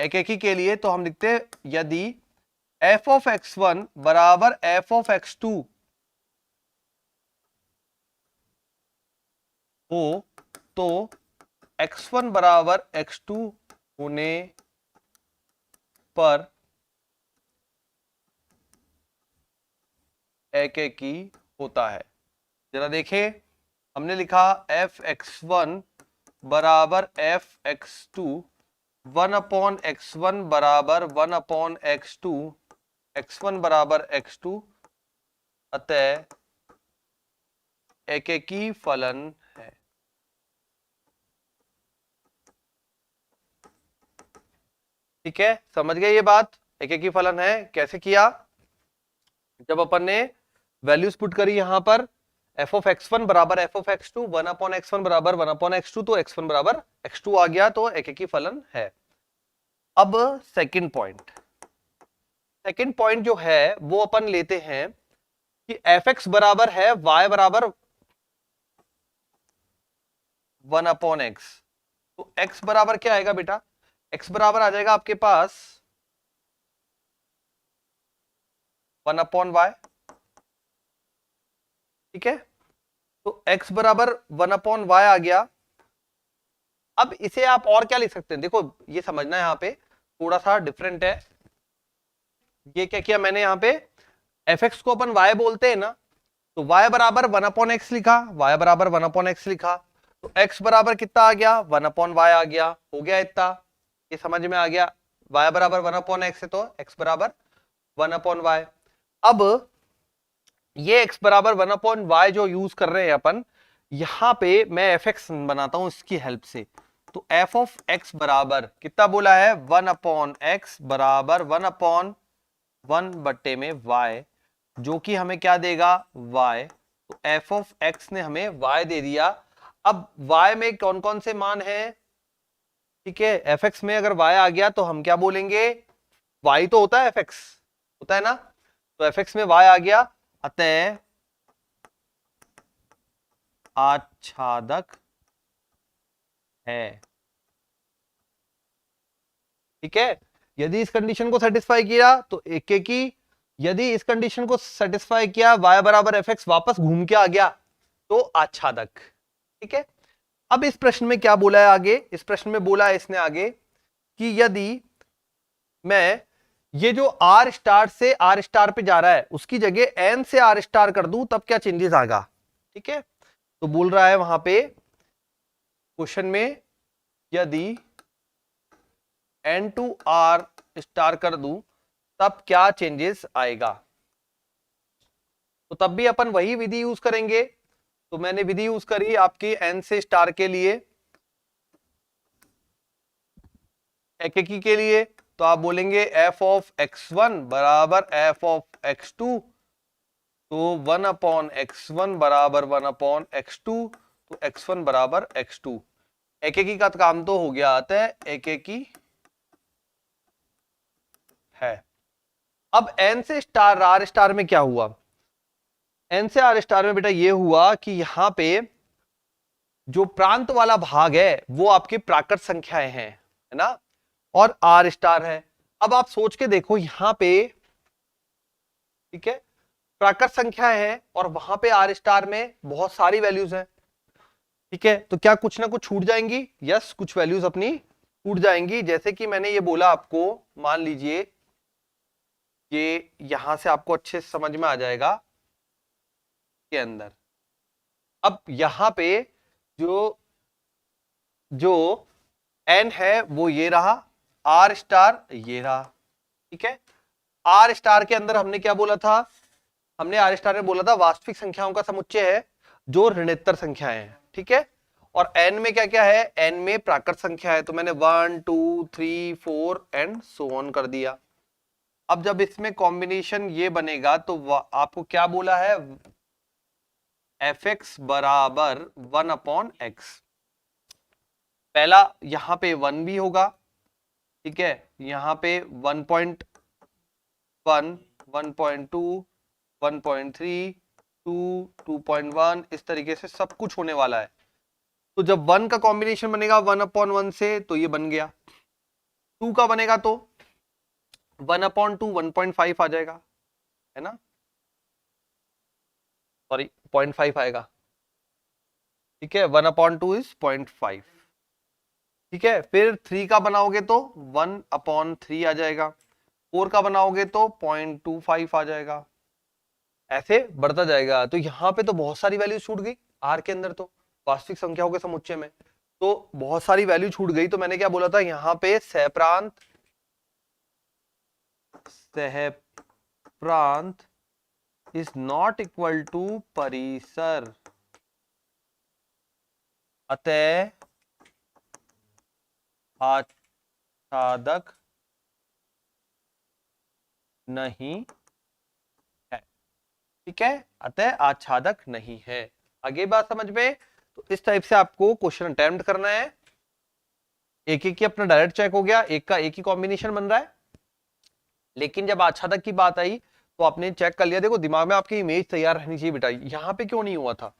एकेकी के लिए तो हम लिखते हैं यदि f(x1) बराबर f(x2) हो तो x1 बराबर x2 होने पर एकेकी होता है। जरा देखें, हमने लिखा f(x1) बराबर f(x2), 1/x1 बराबर 1/x2, x1 बराबर x2, अतः एकेकी फलन है। ठीक है, समझ गए ये बात? एकेकी फलन है। कैसे किया? जब अपन ने वैल्यूज पुट करी यहां पर f(x1) बराबर f(x2), 1/x1 बराबर 1/x2, तो x1 बराबर x2 आ गया, तो एकेकी फलन है। अब सेकंड पॉइंट जो है वो अपन लेते हैं कि fx बराबर है y बराबर 1/x, तो x बराबर क्या आएगा बेटा? x बराबर आ जाएगा आपके पास 1/y। ठीक है, तो x बराबर 1/y आ गया। अब इसे आप और क्या लिख सकते हैं? देखो ये समझना है, यहां पे थोड़ा सा डिफरेंट है। ये क्या किया मैंने, यहाँ पे fx को अपन y बोलते हैं ना, तो y बराबर 1/x लिखा, y बराबर 1/x लिखा, तो x बराबर कितना आ गया? 1/y आ गया। हो गया इतना, ये समझ में आ गया। y बराबर 1/x है तो x बराबर 1/y। अब ये x बराबर 1/y जो यूज कर रहे हैं अपन, यहां पे मैं fx बनाता हूं इसकी हेल्प से। तो f(x) बराबर कितना बोला है? 1/x बराबर 1/1/y, जो कि हमें क्या देगा? y। तो f(x) ने हमें y दे दिया। अब y में कौन कौन से मान है? ठीक है, fx में अगर y आ गया तो हम क्या बोलेंगे? y तो होता है fx, होता है ना, तो fx में y आ गया, अतः आच्छादक है। ठीक है, यदि इस कंडीशन को सेटिस्फाई किया तो एकेकी, यदि इस कंडीशन को सेटिस्फाई किया y बराबर fx वापस घूम के आ गया तो आच्छादक। ठीक है, अब इस प्रश्न में क्या बोला है आगे? इस प्रश्न में बोला है इसने आगे कि यदि मैं ये जो r स्टार से r स्टार पे जा रहा है उसकी जगह n से r स्टार कर दूं तब क्या चेंजेस आएगा। ठीक है, तो बोल रहा है वहां पे क्वेश्चन में यदि n to r स्टार कर दूं तब क्या चेंजेस आएगा। तो तब भी अपन वही विधि यूज करेंगे। तो मैंने विधि यूज करी आपकी n से स्टार के लिए, एकेकी के लिए, तो आप बोलेंगे f(x1) बराबर f(x2), तो 1/x1 बराबर 1/x2, तो x1 बराबर x2। एकेकी का काम तो हो गया, आता है एकेकी है। अब n से स्टार r स्टार में क्या हुआ? n से r स्टार में बेटा ये हुआ कि यहां पे जो प्रांत वाला भाग है वो आपकी प्राकृत संख्याएं हैं, है ना, और r स्टार है। अब आप सोच के देखो यहां पे, ठीक है, प्राकृत संख्या है और वहां पे r स्टार में बहुत सारी वैल्यूज हैं। ठीक है, तो क्या कुछ ना कुछ छूट जाएंगी? यस, कुछ वैल्यूज अपनी छूट जाएंगी। जैसे कि मैंने ये बोला आपको, मान लीजिए ये यहां से आपको अच्छे से समझ में आ जाएगा के अंदर। अब यहां पे जो जो n है वो ये रहा, r स्टार ये रहा, ठीक है। r स्टार के अंदर हमने क्या बोला था, हमने r स्टार में बोला था वास्तविक संख्याओं का समुच्चय है जो ऋणोत्तर संख्याएं हैं, ठीक है। और n में क्या क्या है, n में प्राकृत संख्या है, तो मैंने 1 2 3 4 एंड सो ऑन कर दिया। अब जब इसमें कॉम्बिनेशन ये बनेगा तो आपको क्या बोला है, fx बराबर 1/x। पहला यहां पे 1 भी होगा, ठीक है, यहां पे 1.1 1.2 1.3 2 2.1 इस तरीके से सब कुछ होने वाला है। तो जब 1 का कॉम्बिनेशन बनेगा 1/1 से तो ये बन गया, 2 का बनेगा तो 1/2 1.5 आ जाएगा, है ना, सॉरी 0.5 आएगा, ठीक है, 1/2 इज 0.5, ठीक है। फिर 3 का बनाओगे तो 1/3 आ जाएगा, 4 का बनाओगे तो 0.25 आ जाएगा, ऐसे बढ़ता जाएगा। तो यहाँ पे तो बहुत सारी वैल्यू छूट गई आर के अंदर, तो वास्तविक संख्याओं के समुच्चय में तो बहुत सारी वैल्यू छूट गई। तो मैंने क्या बोला था, यहाँ पे सहप्रांत इज नॉट इक्वल टू परिसर, अतः आच्छादक नहीं है, ठीक है, अतः आच्छादक नहीं है। आगे बात समझ में। तो इस टाइप से आपको क्वेश्चन अटेम्प्ट करना है। एक एक की अपना डायरेक्ट चेक हो गया, एक का एक ही कॉम्बिनेशन बन रहा है, लेकिन जब आच्छादक की बात आई तो आपने चेक कर लिया। देखो दिमाग में आपकी इमेज तैयार रहनी चाहिए बेटा, यहाँ पे क्यों नहीं हुआ था,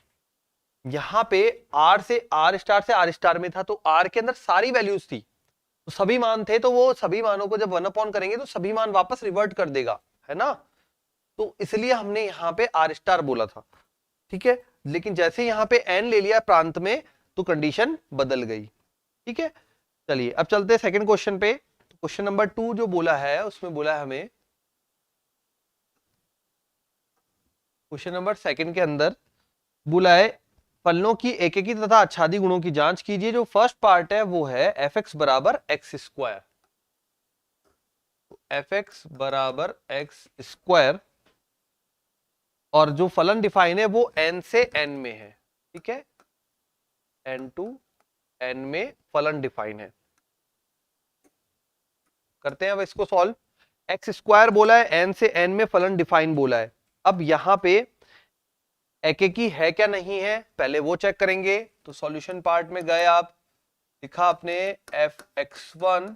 यहाँ पे आर से आर स्टार से आर स्टार में था, तो आर के अंदर सारी वैल्यूज थी, तो सभी मान थे, तो वो सभी मानों को जब 1/, करेंगे तो सभी मान वापस रिवर्ट कर देगा, है ना। तो इसलिए हमने यहाँ पे आर स्टार बोला था, ठीक है। लेकिन जैसे यहाँ पे एन ले लिया प्रांत में तो कंडीशन बदल गई, ठीक है। चलिए अब चलते हैं सेकंड क्वेश्चन पे। क्वेश्चन नंबर 2 जो बोला है उसमें बोला है हमें, क्वेश्चन नंबर सेकंड के अंदर बोला है फलनों की एकेकी तथा आच्छादी गुणों की जांच कीजिए। जो फर्स्ट पार्ट है वो है fx बराबर एक्स स्क्वायर, fx बराबर एक्स स्क्वायर, और जो फलन डिफाइन है वो n से n में है, ठीक है, n to n में फलन डिफाइन है। करते हैं अब इसको सॉल्व। एक्स स्क्वायर बोला है, n से n में फलन डिफाइन बोला है। अब यहां पे एकेकी है क्या नहीं है पहले वो चेक करेंगे। तो सॉल्यूशन पार्ट में गए आप, लिखा आपने fx1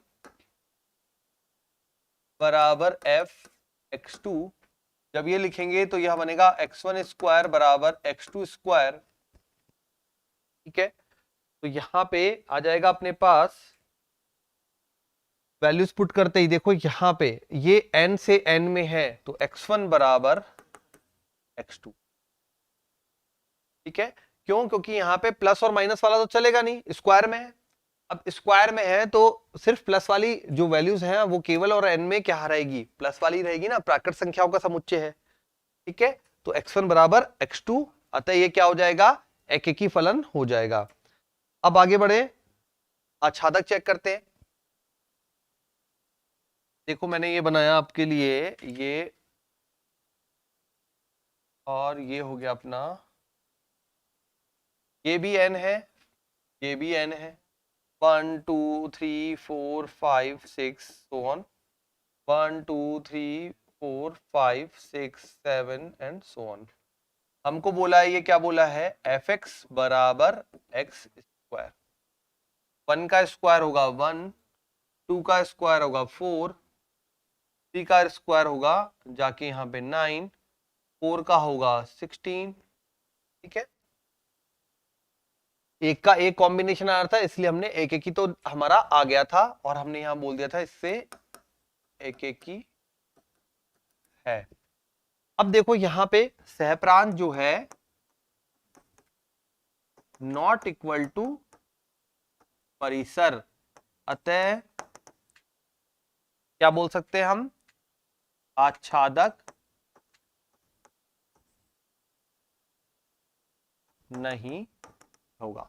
बराबर fx2, जब ये लिखेंगे तो यह बनेगा x1 स्क्वायर बराबर x2 स्क्वायर, ठीक है। तो यहां पे आ जाएगा अपने पास वैल्यूज पुट करते ही, देखो यहां पे ये n से n में है तो x1 बराबर x2, ठीक है। क्यों, क्योंकि यहाँ पे प्लस और माइनस वाला तो चलेगा नहीं, स्क्वायर में है। अब स्क्वायर में है तो सिर्फ प्लस वाली जो वैल्यूज हैं वो केवल और n में क्या रहेगी, प्लस वाली रहेगी ना, प्राकृत संख्याओं का समुच्चय है, ठीक है। तो x1 बराबर x2, अतः ये क्या हो जाएगा, एकेकी फलन हो जाएगा। अब आगे बढ़े, आच्छादक चेक करते हैं। देखो मैंने ये बनाया आपके लिए ये, और ये हो गया अपना, ये भी n है, ये भी n है, 1 2 3 4 5 6 so on, 1 2 3 4 5 6 7 and so on। हमको बोला है, ये क्या बोला है, fx बराबर एक्स स्क्वायर, 1 का स्क्वायर होगा 1, 2 का स्क्वायर होगा 4, 3 का स्क्वायर होगा जाके यहाँ पे 9, 4 का होगा 16, ठीक है। एक का एक कॉम्बिनेशन आ रहा था इसलिए हमने एक एक ही तो हमारा आ गया था, और हमने यहां बोल दिया था इससे एक एक ही है। अब देखो यहां पे सहप्रांत जो है नॉट इक्वल टू परिसर, अतः क्या बोल सकते हैं हम, आच्छादक नहीं होगा।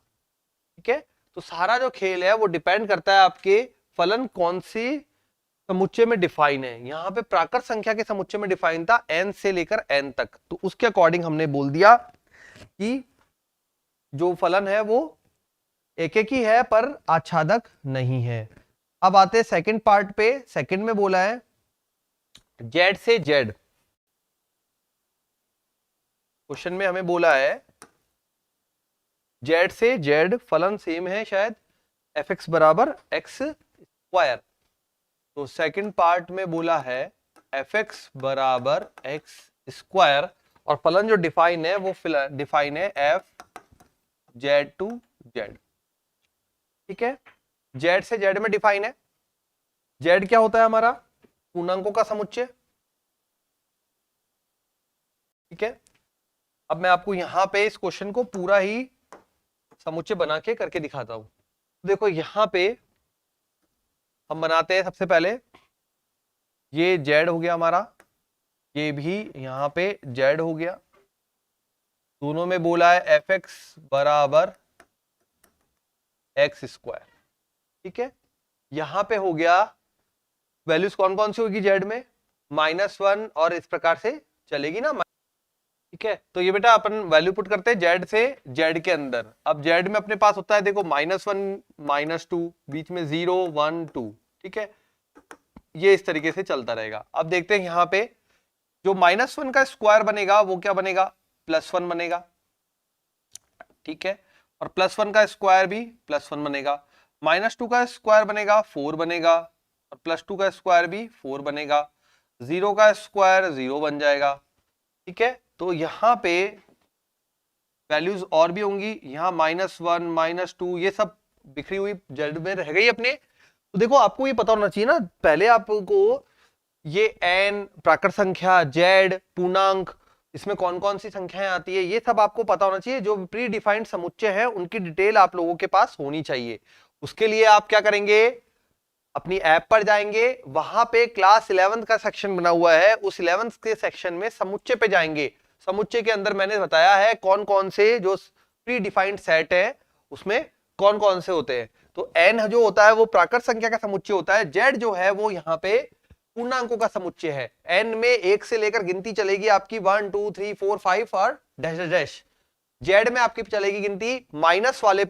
ठीक है, तो सारा जो खेल है वो डिपेंड करता है आपके फलन कौन सी समुच्चय में डिफाइन है। यहां पे प्राकृत संख्या के समुच्चय में डिफाइन था n से लेकर n तक, तो उसके अकॉर्डिंग हमने बोल दिया कि जो फलन है वो एक एक ही है पर आच्छादक नहीं है। अब आते हैं सेकंड पार्ट पे। सेकंड में बोला है z से z। क्वेश्चन में हमें बोला है z से z फलन सेम है शायद, fx बराबर x स्क्वायर। तो सेकंड पार्ट में बोला है fx बराबर x स्क्वायर, और फलन जो डिफाइन है वो डिफाइन है f z टू z। ठीक है, z से z में डिफाइन है। z क्या होता है हमारा? पूर्णांकों का समुच्चय। ठीक है, अब मैं आपको यहां पे इस क्वेश्चन को पूरा ही समुच्चय बना के करके दिखाता हूं। देखो यहां पे हम बनाते हैं सबसे पहले, ये z हो गया हमारा, ये भी यहां पे z हो गया। दोनों में बोला है fx बराबर x स्क्वायर। ठीक है, यहां पे हो गया वैल्यूज कौन कौन सी होगी z में? -1 और इस प्रकार से चलेगी ना। ठीक है, तो ये बेटा अपन वैल्यू पुट करते हैं z से z के अंदर। अब z में अपने पास होता है देखो -1 -2, बीच में 0 1 2। ठीक है, ये इस तरीके से चलता रहेगा। अब देखते हैं यहाँ पे जो -1 का स्क्वायर बनेगा वो क्या बनेगा? +1 बनेगा। ठीक है, और +1 का स्क्वायर भी +1 बनेगा। -2 का स्क्वायर बनेगा 4 बनेगा, और +2 का स्क्वायर भी 4 बनेगा। 0 का स्क्वायर 0 बन जाएगा। ठीक है, तो यहाँ पे वैल्यूज और भी होंगी, यहाँ -1 -2 ये सब बिखरी हुई z में रह गई अपने। तो देखो आपको ये पता होना चाहिए ना, पहले आपको ये n प्राकृत संख्या, z पूर्णांक, इसमें कौन कौन सी संख्याएं आती है ये सब आपको पता होना चाहिए। जो प्री डिफाइंड समुच्चय है उनकी डिटेल आप लोगों के पास होनी चाहिए। उसके लिए आप क्या करेंगे, अपनी ऐप पर जाएंगे, वहां पे क्लास 11th का सेक्शन बना हुआ है, उस 11th के सेक्शन में समुच्चय पे जाएंगे। समुच्चय के अंदर मैंने बताया है कौन कौन से जो प्री डिफाइंड सेट है उसमें कौन कौन से होते हैं। तो n जो होता है वो प्राकृत संख्या का समुच्चय होता है, z जो है वो यहाँ पे पूर्णांकों का समुच्चय है। n में 1 से लेकर गिनती चलेगी आपकी 1 2 3 4 5 और डैश डैश। z में आपकी चलेगी गिनती माइनस वाले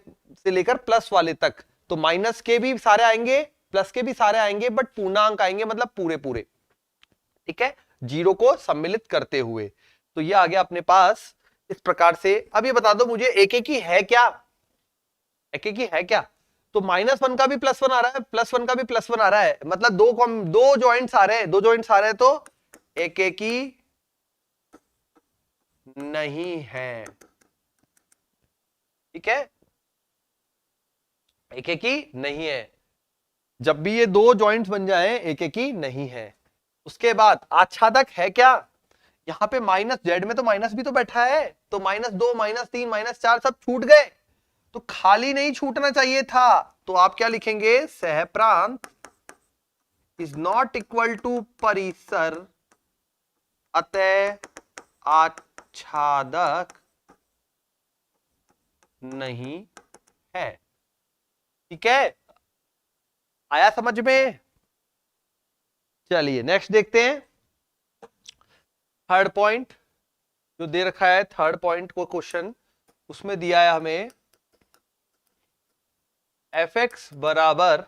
से लेकर प्लस वाले तक। तो माइनस के भी सारे आएंगे, प्लस के भी सारे आएंगे, बट पूर्णांक आएंगे मतलब पूरे पूरे। ठीक है, जीरो को सम्मिलित करते हुए। तो ये आ गया अपने पास इस प्रकार से। अब ये बता दो मुझे एक एक ही है क्या? एक एक ही है क्या? तो -1 का भी +1 आ रहा है, +1 का भी +1 आ रहा है, मतलब दो जॉइंट्स आ रहे हैं, दो जॉइंट्स आ रहे हैं, तो एक एक ही नहीं है। ठीक है, एक एक ही नहीं है। जब भी ये दो जॉइंट्स बन जाए एक एक ही नहीं है। उसके बाद आच्छादक है क्या? यहां पे -z में तो माइनस भी तो बैठा है, तो -2 -3 -4 सब छूट गए, तो खाली नहीं छूटना चाहिए था। तो आप क्या लिखेंगे? सहप्रांत इज नॉट इक्वल टू परिसर, अतः आच्छादक नहीं है। ठीक है, आया समझ में? चलिए नेक्स्ट देखते हैं। थर्ड पॉइंट जो दे रखा है, थर्ड पॉइंट को क्वेश्चन उसमें दिया है हमें fx बराबर,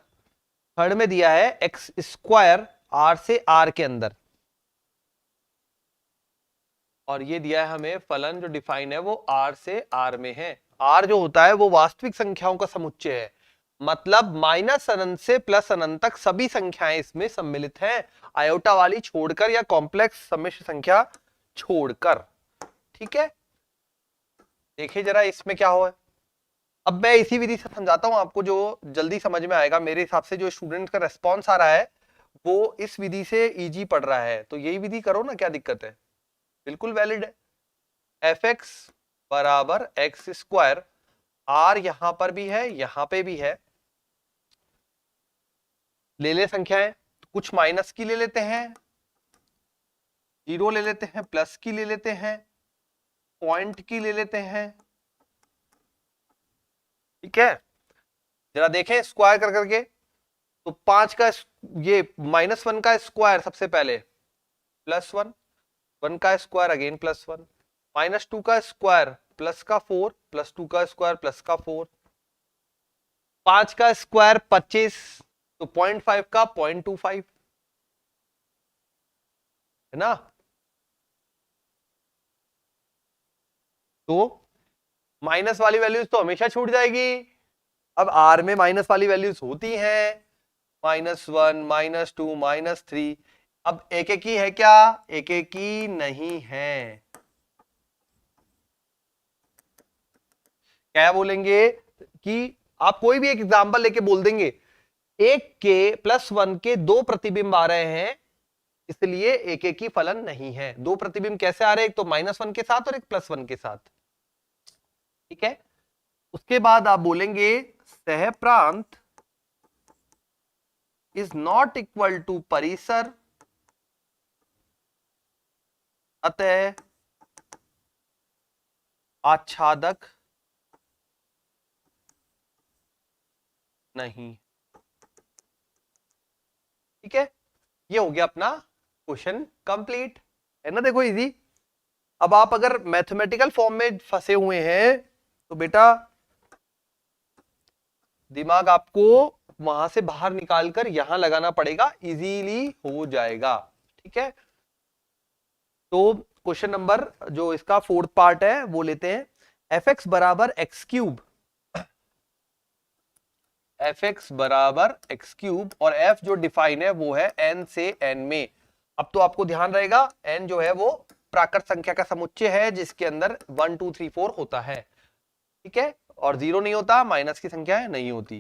थर्ड में दिया है x स्क्वायर r से r के अंदर, और ये दिया है हमें फलन जो डिफाइन है वो r से r में है। r जो होता है वो वास्तविक संख्याओं का समुच्चय है, मतलब माइनस अनंत से प्लस अनंत तक सभी संख्याएं इसमें सम्मिलित हैं, आयोटा वाली छोड़कर या कॉम्प्लेक्स सम्मिश्र संख्या छोड़कर। ठीक है, देखिए जरा इसमें क्या हो। अब मैं इसी विधि से समझाता हूं आपको, जो जल्दी समझ में आएगा मेरे हिसाब से। जो स्टूडेंट का रेस्पॉन्स आ रहा है वो इस विधि से इजी पढ़ रहा है, तो यही विधि करो ना, क्या दिक्कत है, बिल्कुल वैलिड है। fx बराबर एक्स स्क्वायर, r यहां पर भी है यहां पे भी है, ले ले संख्याएं, कुछ माइनस की ले लेते हैं जीरो ले लेते हैं, प्लस की ले लेते हैं, पॉइंट की ले लेते हैं, ठीक है। जरा देखें स्क्वायर कर करके, तो 5 का ये -1 का स्क्वायर सबसे पहले +1, 1 का स्क्वायर अगेन +1, -2 का स्क्वायर प्लस का 4, +2 का स्क्वायर प्लस का 4, 5 का स्क्वायर 25, तो 0.5 का 0.25, है ना। तो माइनस वाली वैल्यूज तो हमेशा छूट जाएगी। अब आर में माइनस वाली वैल्यूज होती हैं, -1, -2, -3। अब एक एक ही है क्या? एक एक ही नहीं है। क्या बोलेंगे कि आप कोई भी एक एग्जांपल लेके बोल देंगे, एक के +1 के 2 प्रतिबिंब आ रहे हैं, इसलिए एक एक ही फलन नहीं है। 2 प्रतिबिंब कैसे आ रहे हैं? एक तो -1 के साथ और एक +1 के साथ, ठीक है। उसके बाद आप बोलेंगे सह प्रांत इज नॉट इक्वल टू परिसर, अतः आच्छादक नहीं, ठीक है। ये हो गया अपना क्वेश्चन कंप्लीट, है ना। देखो इजी। अब आप अगर मैथमेटिकल फॉर्म में फंसे हुए हैं तो बेटा दिमाग आपको वहां से बाहर निकालकर यहां लगाना पड़ेगा, इजीली हो जाएगा, ठीक है। तो क्वेश्चन नंबर जो इसका 4th पार्ट है वो लेते हैं। f(x) बराबर x³ f(x) बराबर x³ और f जो डिफाइन है वो है n से n में। अब तो आपको ध्यान रहेगा n जो है वो प्राकृत संख्या का समुच्चय है जिसके अंदर 1 2 3 4 होता है, ठीक है, और 0 नहीं होता, माइनस की संख्या नहीं होती।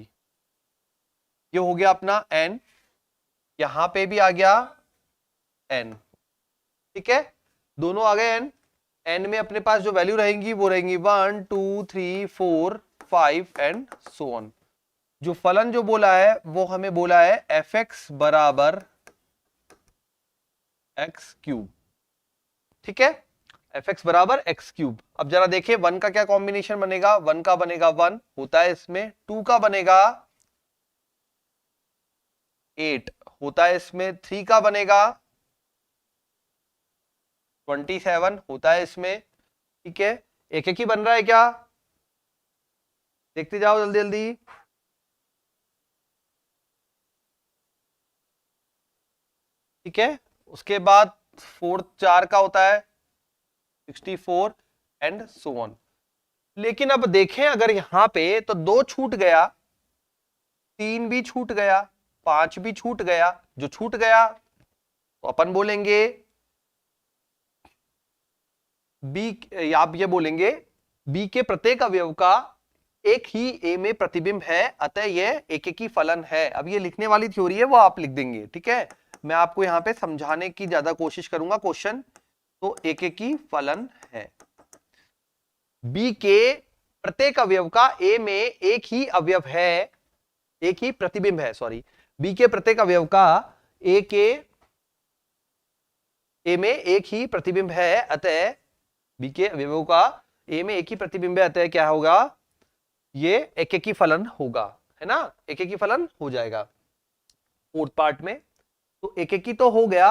ये हो गया अपना n, यहां पे भी आ गया n, ठीक है, दोनों आ गए n। n में अपने पास जो वैल्यू रहेंगी वो रहेंगी 1 2 3 4 5 एंड सो ऑन। जो फलन जो बोला है वो हमें बोला है f(x) बराबर x³, ठीक है, f(x) बराबर x³। अब जरा देखिए 1 का क्या कॉम्बिनेशन बनेगा। 1 का बनेगा 1 होता है इसमें, 2 का बनेगा 8 होता है इसमें, 3 का बनेगा 27 होता है इसमें, ठीक है। एक एक ही बन रहा है क्या? देखते जाओ जल्दी जल्दी। ठीक है, उसके बाद 4 का होता है 64 एंड सो ऑन। लेकिन अब देखें अगर यहां पे तो 2 छूट गया, 3 भी छूट गया, 5 भी छूट गया। जो छूट गया तो अपन बोलेंगे बी, आप ये बोलेंगे बी के प्रत्येक अवयव का एक ही ए में प्रतिबिंब है, अतः यह एक एक ही फलन है। अब ये लिखने वाली थ्योरी है वो आप लिख देंगे, ठीक है। मैं आपको यहां पे समझाने की ज्यादा कोशिश करूंगा क्वेश्चन। तो एक एक ही फलन है, बी के प्रत्येक अवयव का ए में एक ही अवयव है, एक ही प्रतिबिंब है, सॉरी, बी के प्रत्येक अवयव का ए में एक ही प्रतिबिंब है, अतः बी के अवयवों का ए में एक ही प्रतिबिंब है, अतः क्या होगा? ये एक एक ही फलन होगा, है ना, एक एक ही फलन हो जाएगा 4th पार्ट में। तो एक एक ही तो हो गया।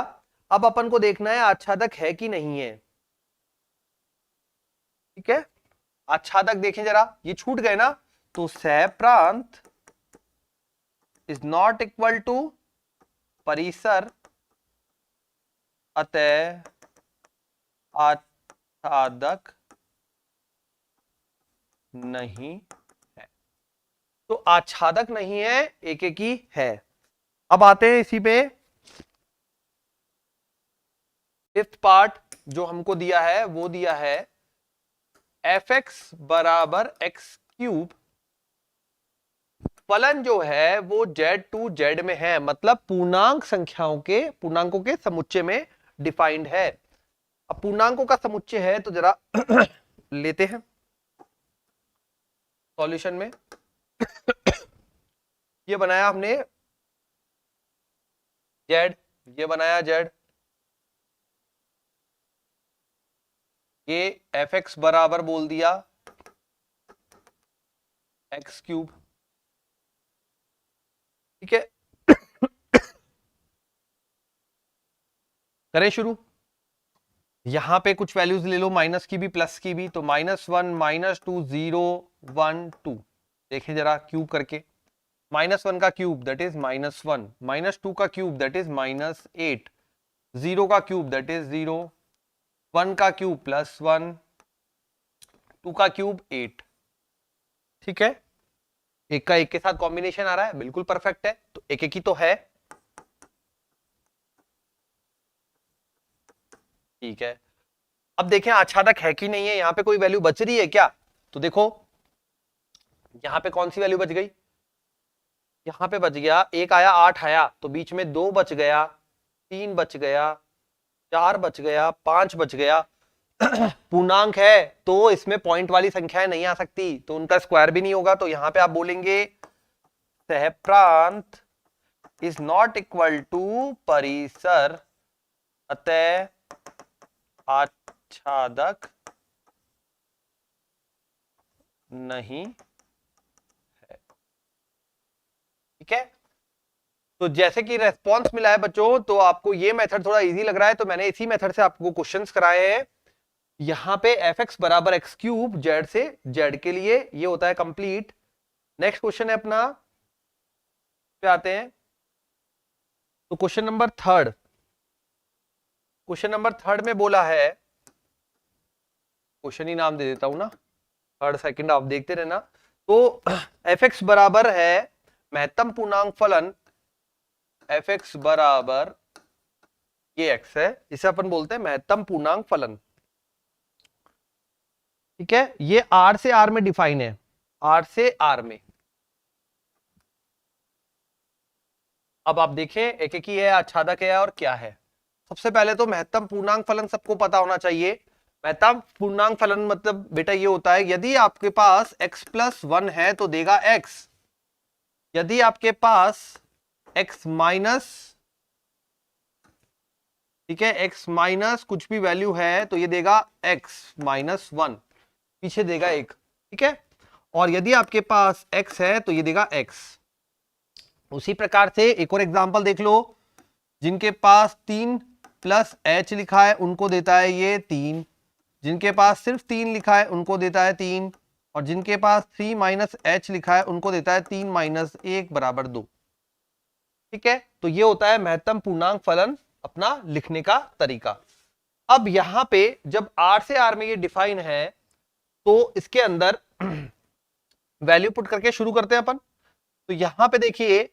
अब अपन को देखना है आच्छादक है कि नहीं है, ठीक है। आच्छादक देखें जरा, ये छूट गए ना, तो सह प्रांत इज नॉट इक्वल टू परिसर, अतः आच्छादक नहीं है। तो आच्छादक नहीं है, एक एक ही है। अब आते हैं इसी पे 5th पार्ट जो हमको दिया है वो दिया है f(x) बराबर x³ फलन जो है वो Z2Z में है, मतलब पूर्णांकों के समुच्चय में डिफाइंड है। अब पूर्णांकों का समुच्चय है तो जरा लेते हैं सॉल्यूशन में। ये बनाया हमने Z, ये बनाया Z, ये एफ एक्स बराबर बोल दिया एक्स क्यूब, ठीक है। करें शुरू। यहां पे कुछ वैल्यूज ले लो, माइनस की भी प्लस की भी, तो -1 -2 0 1 2। देखें जरा क्यूब करके, -1 का क्यूब दैट इज -1, -2 का क्यूब दैट इज -8, 0 का क्यूब दैट इज 0, 1 का क्यूब +1, 2 का क्यूब 8, ठीक है। एक का एक के साथ कॉम्बिनेशन आ रहा है, बिल्कुल परफेक्ट है, तो एक एक ही तो है, ठीक है। अब देखें आच्छादक है कि नहीं है, यहां पे कोई वैल्यू बच रही है क्या? तो देखो यहां पे कौन सी वैल्यू बच गई, यहां पे बच गया, एक आया 8 आया, तो बीच में 2 बच गया, 3 बच गया, 4 बच गया, 5 बच गया। पूर्णांक है तो इसमें पॉइंट वाली संख्याएं नहीं आ सकती, तो उनका स्क्वायर भी नहीं होगा, तो यहां पे आप बोलेंगे सहप्रांत इज नॉट इक्वल टू परिसर, अतः आच्छादक नहीं है, ठीक है। तो जैसे कि रेस्पॉन्स मिला है बच्चों, तो आपको ये मेथड थोड़ा इजी लग रहा है, तो मैंने इसी मेथड से आपको क्वेश्चंस कराए हैं। यहां पे एफ एक्स बराबर एक्स क्यूब जेड से जेड के लिए ये होता है कंप्लीट। नेक्स्ट क्वेश्चन है अपना, पे आते हैं, तो question number third, question number third में बोला है, क्वेश्चन ही नाम दे देता हूं ना, थर्ड सेकंड आप देखते रहना। तो एफ एक्स बराबर है महत्तम पूर्णांक फलन, एफ एक्स बराबर ये एक्स है, इसे अपन बोलते हैं महत्तम पूर्णांक फलन, ठीक है। ये आर से आर में डिफाइन है, आर से आर में। अब आप देखें एक एक ही है, आच्छादक है और क्या है। सबसे पहले तो महत्तम पूर्णांक फलन सबको पता होना चाहिए। महत्तम पूर्णांक फलन मतलब बेटा ये होता है, यदि आपके पास x+1 है तो देगा x, यदि आपके पास x माइनस, ठीक है, x माइनस कुछ भी वैल्यू है तो ये देगा x-1, पीछे देगा एक, ठीक है। और यदि आपके पास x है तो ये देगा x। उसी प्रकार से एक और एग्जांपल देख लो, जिनके पास 3 + h लिखा है उनको देता है ये 3, जिनके पास सिर्फ 3 लिखा है उनको देता है 3, और जिनके पास 3 - h लिखा है उनको देता है 3 - 1 = 2, ठीक है। तो ये होता है महत्तम पूर्णांक फलन, अपना लिखने का तरीका। अब यहां पे जब r से r में ये डिफाइन है, तो इसके अंदर वैल्यू पुट करके शुरू करते हैं अपन। तो यहां पे देखिए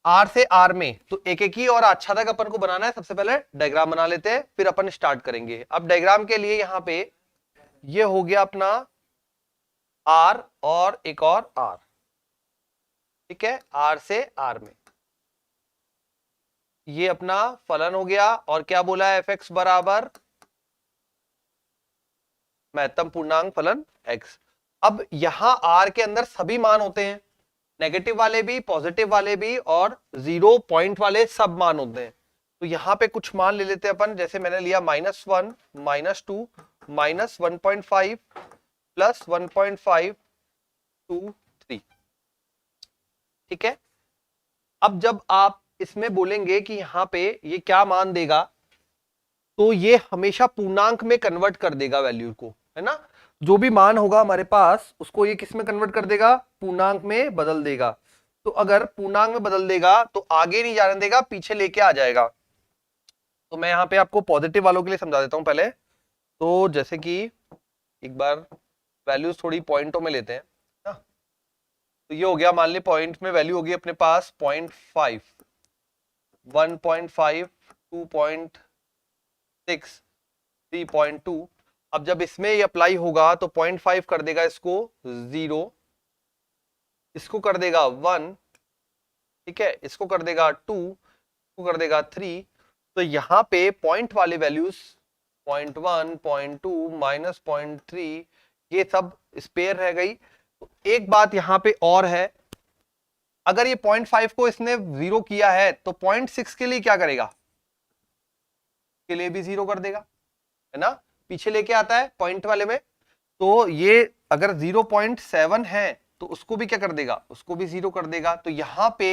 r से r में, तो एक एक ही और आच्छादक अपन को बनाना है। सबसे पहले डायग्राम बना लेते हैं, फिर अपन स्टार्ट करेंगे। अब डायग्राम के लिए यहां पे ये हो गया अपना r और एक और r, ठीक है, r से r में ये अपना फलन हो गया। और क्या बोला है, एफ एक्स बराबर महत्तम पूर्णांक फलन x। अब यहां r के अंदर सभी मान होते हैं, नेगेटिव वाले भी, पॉजिटिव वाले भी, और 0 पॉइंट वाले सब मान होते हैं। तो यहां पे कुछ मान ले लेते हैं अपन, जैसे मैंने लिया -1 -2 -1.5 +1.5 2 3, ठीक है। अब जब आप इसमें बोलेंगे कि यहां पे ये क्या मान देगा, तो ये हमेशा पूर्णांक में कन्वर्ट कर देगा वैल्यू को, है ना। जो भी मान होगा हमारे पास उसको ये किस में कन्वर्ट कर देगा, पूर्णांक में बदल देगा। तो अगर पूर्णांक में बदल देगा तो आगे नहीं जाने देगा, पीछे लेके आ जाएगा। तो मैं यहाँ पे आपको पॉजिटिव वालों के लिए समझा देता हूं पहले। तो जैसे कि एक बार वैल्यूज थोड़ी पॉइंटों में लेते हैं ना, तो ये हो गया, मान ली पॉइंट में वैल्यू होगी अपने पास 0.5 1.5 2.6 3.2। अब जब इसमें ये अप्लाई होगा तो 0.5 कर देगा इसको 0, इसको कर देगा 1, ठीक है, इसको कर देगा 2, इसको कर देगा 3। तो यहां पे पॉइंट वाले वैल्यूज 0.1 0.2 -0.3 ये सब स्पेयर रह गई। तो एक बात यहां पे और है, अगर ये 0.5 को इसने 0 किया है तो 0.6 के लिए क्या करेगा, के लिए भी 0 कर देगा, है ना। पीछे लेके आता है पॉइंट वाले में, तो ये अगर 0.7 है तो उसको भी क्या कर देगा, उसको भी 0 कर देगा। तो यहां पे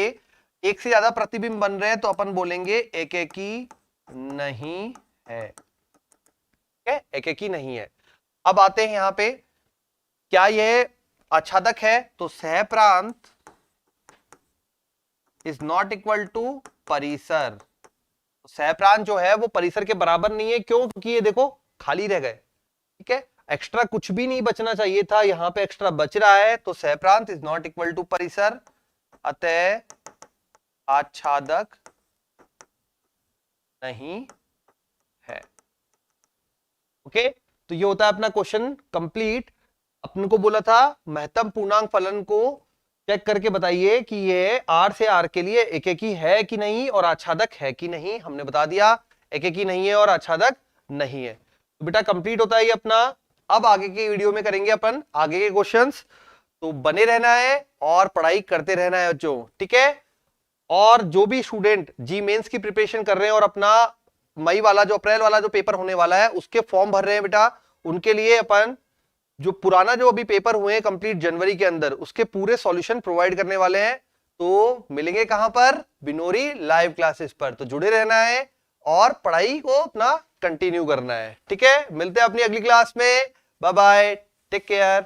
एक से ज्यादा प्रतिबिंब बन रहे हैं तो अपन बोलेंगे एकेकी नहीं है, ठीक है, एकेकी नहीं है। अब आते हैं यहां पे, क्या ये आच्छादक है, तो सहप्रांत इज नॉट इक्वल टू परिसर। सहप्रांत जो है वो परिसर के बराबर नहीं है, क्यों, क्योंकि ये देखो खाली रह गए, ठीक है, एक्स्ट्रा कुछ भी नहीं बचना चाहिए था, यहां पे एक्स्ट्रा बच रहा है, तो सहप्रांत इज नॉट इक्वल टू परिसर, अतः आच्छादक नहीं है। ओके, तो ये होता है अपना क्वेश्चन कंप्लीट। अपन को बोला था महत्तम पूर्णांक फलन को चेक करके बताइए कि ये R से R के लिए एकेकी है कि नहीं और आच्छादक है कि नहीं। हमने बता दिया एकेकी नहीं है और आच्छादक नहीं है। तो बेटा कंप्लीट होता है ये अपना। अब आगे के वीडियो में करेंगे अपन आगे के क्वेश्चंस, तो बने रहना है और पढ़ाई करते रहना है बच्चों, ठीक है। और जो भी स्टूडेंट जी मेंस की प्रिपरेशन कर रहे हैं और अपना मई वाला जो अप्रैल वाला जो पेपर होने वाला है उसके फॉर्म भर रहे हैं बेटा, उनके लिए अपन जो पुराना जो अभी पेपर हुए हैं कंप्लीट जनवरी के अंदर, उसके पूरे सॉल्यूशन प्रोवाइड करने वाले हैं। तो मिलेंगे कहां पर, बिनोरी लाइव क्लासेस पर। तो जुड़े रहना है और पढ़ाई को अपना कंटिन्यू करना है, ठीक है। मिलते हैं अपनी अगली क्लास में, बाय बाय, टेक केयर।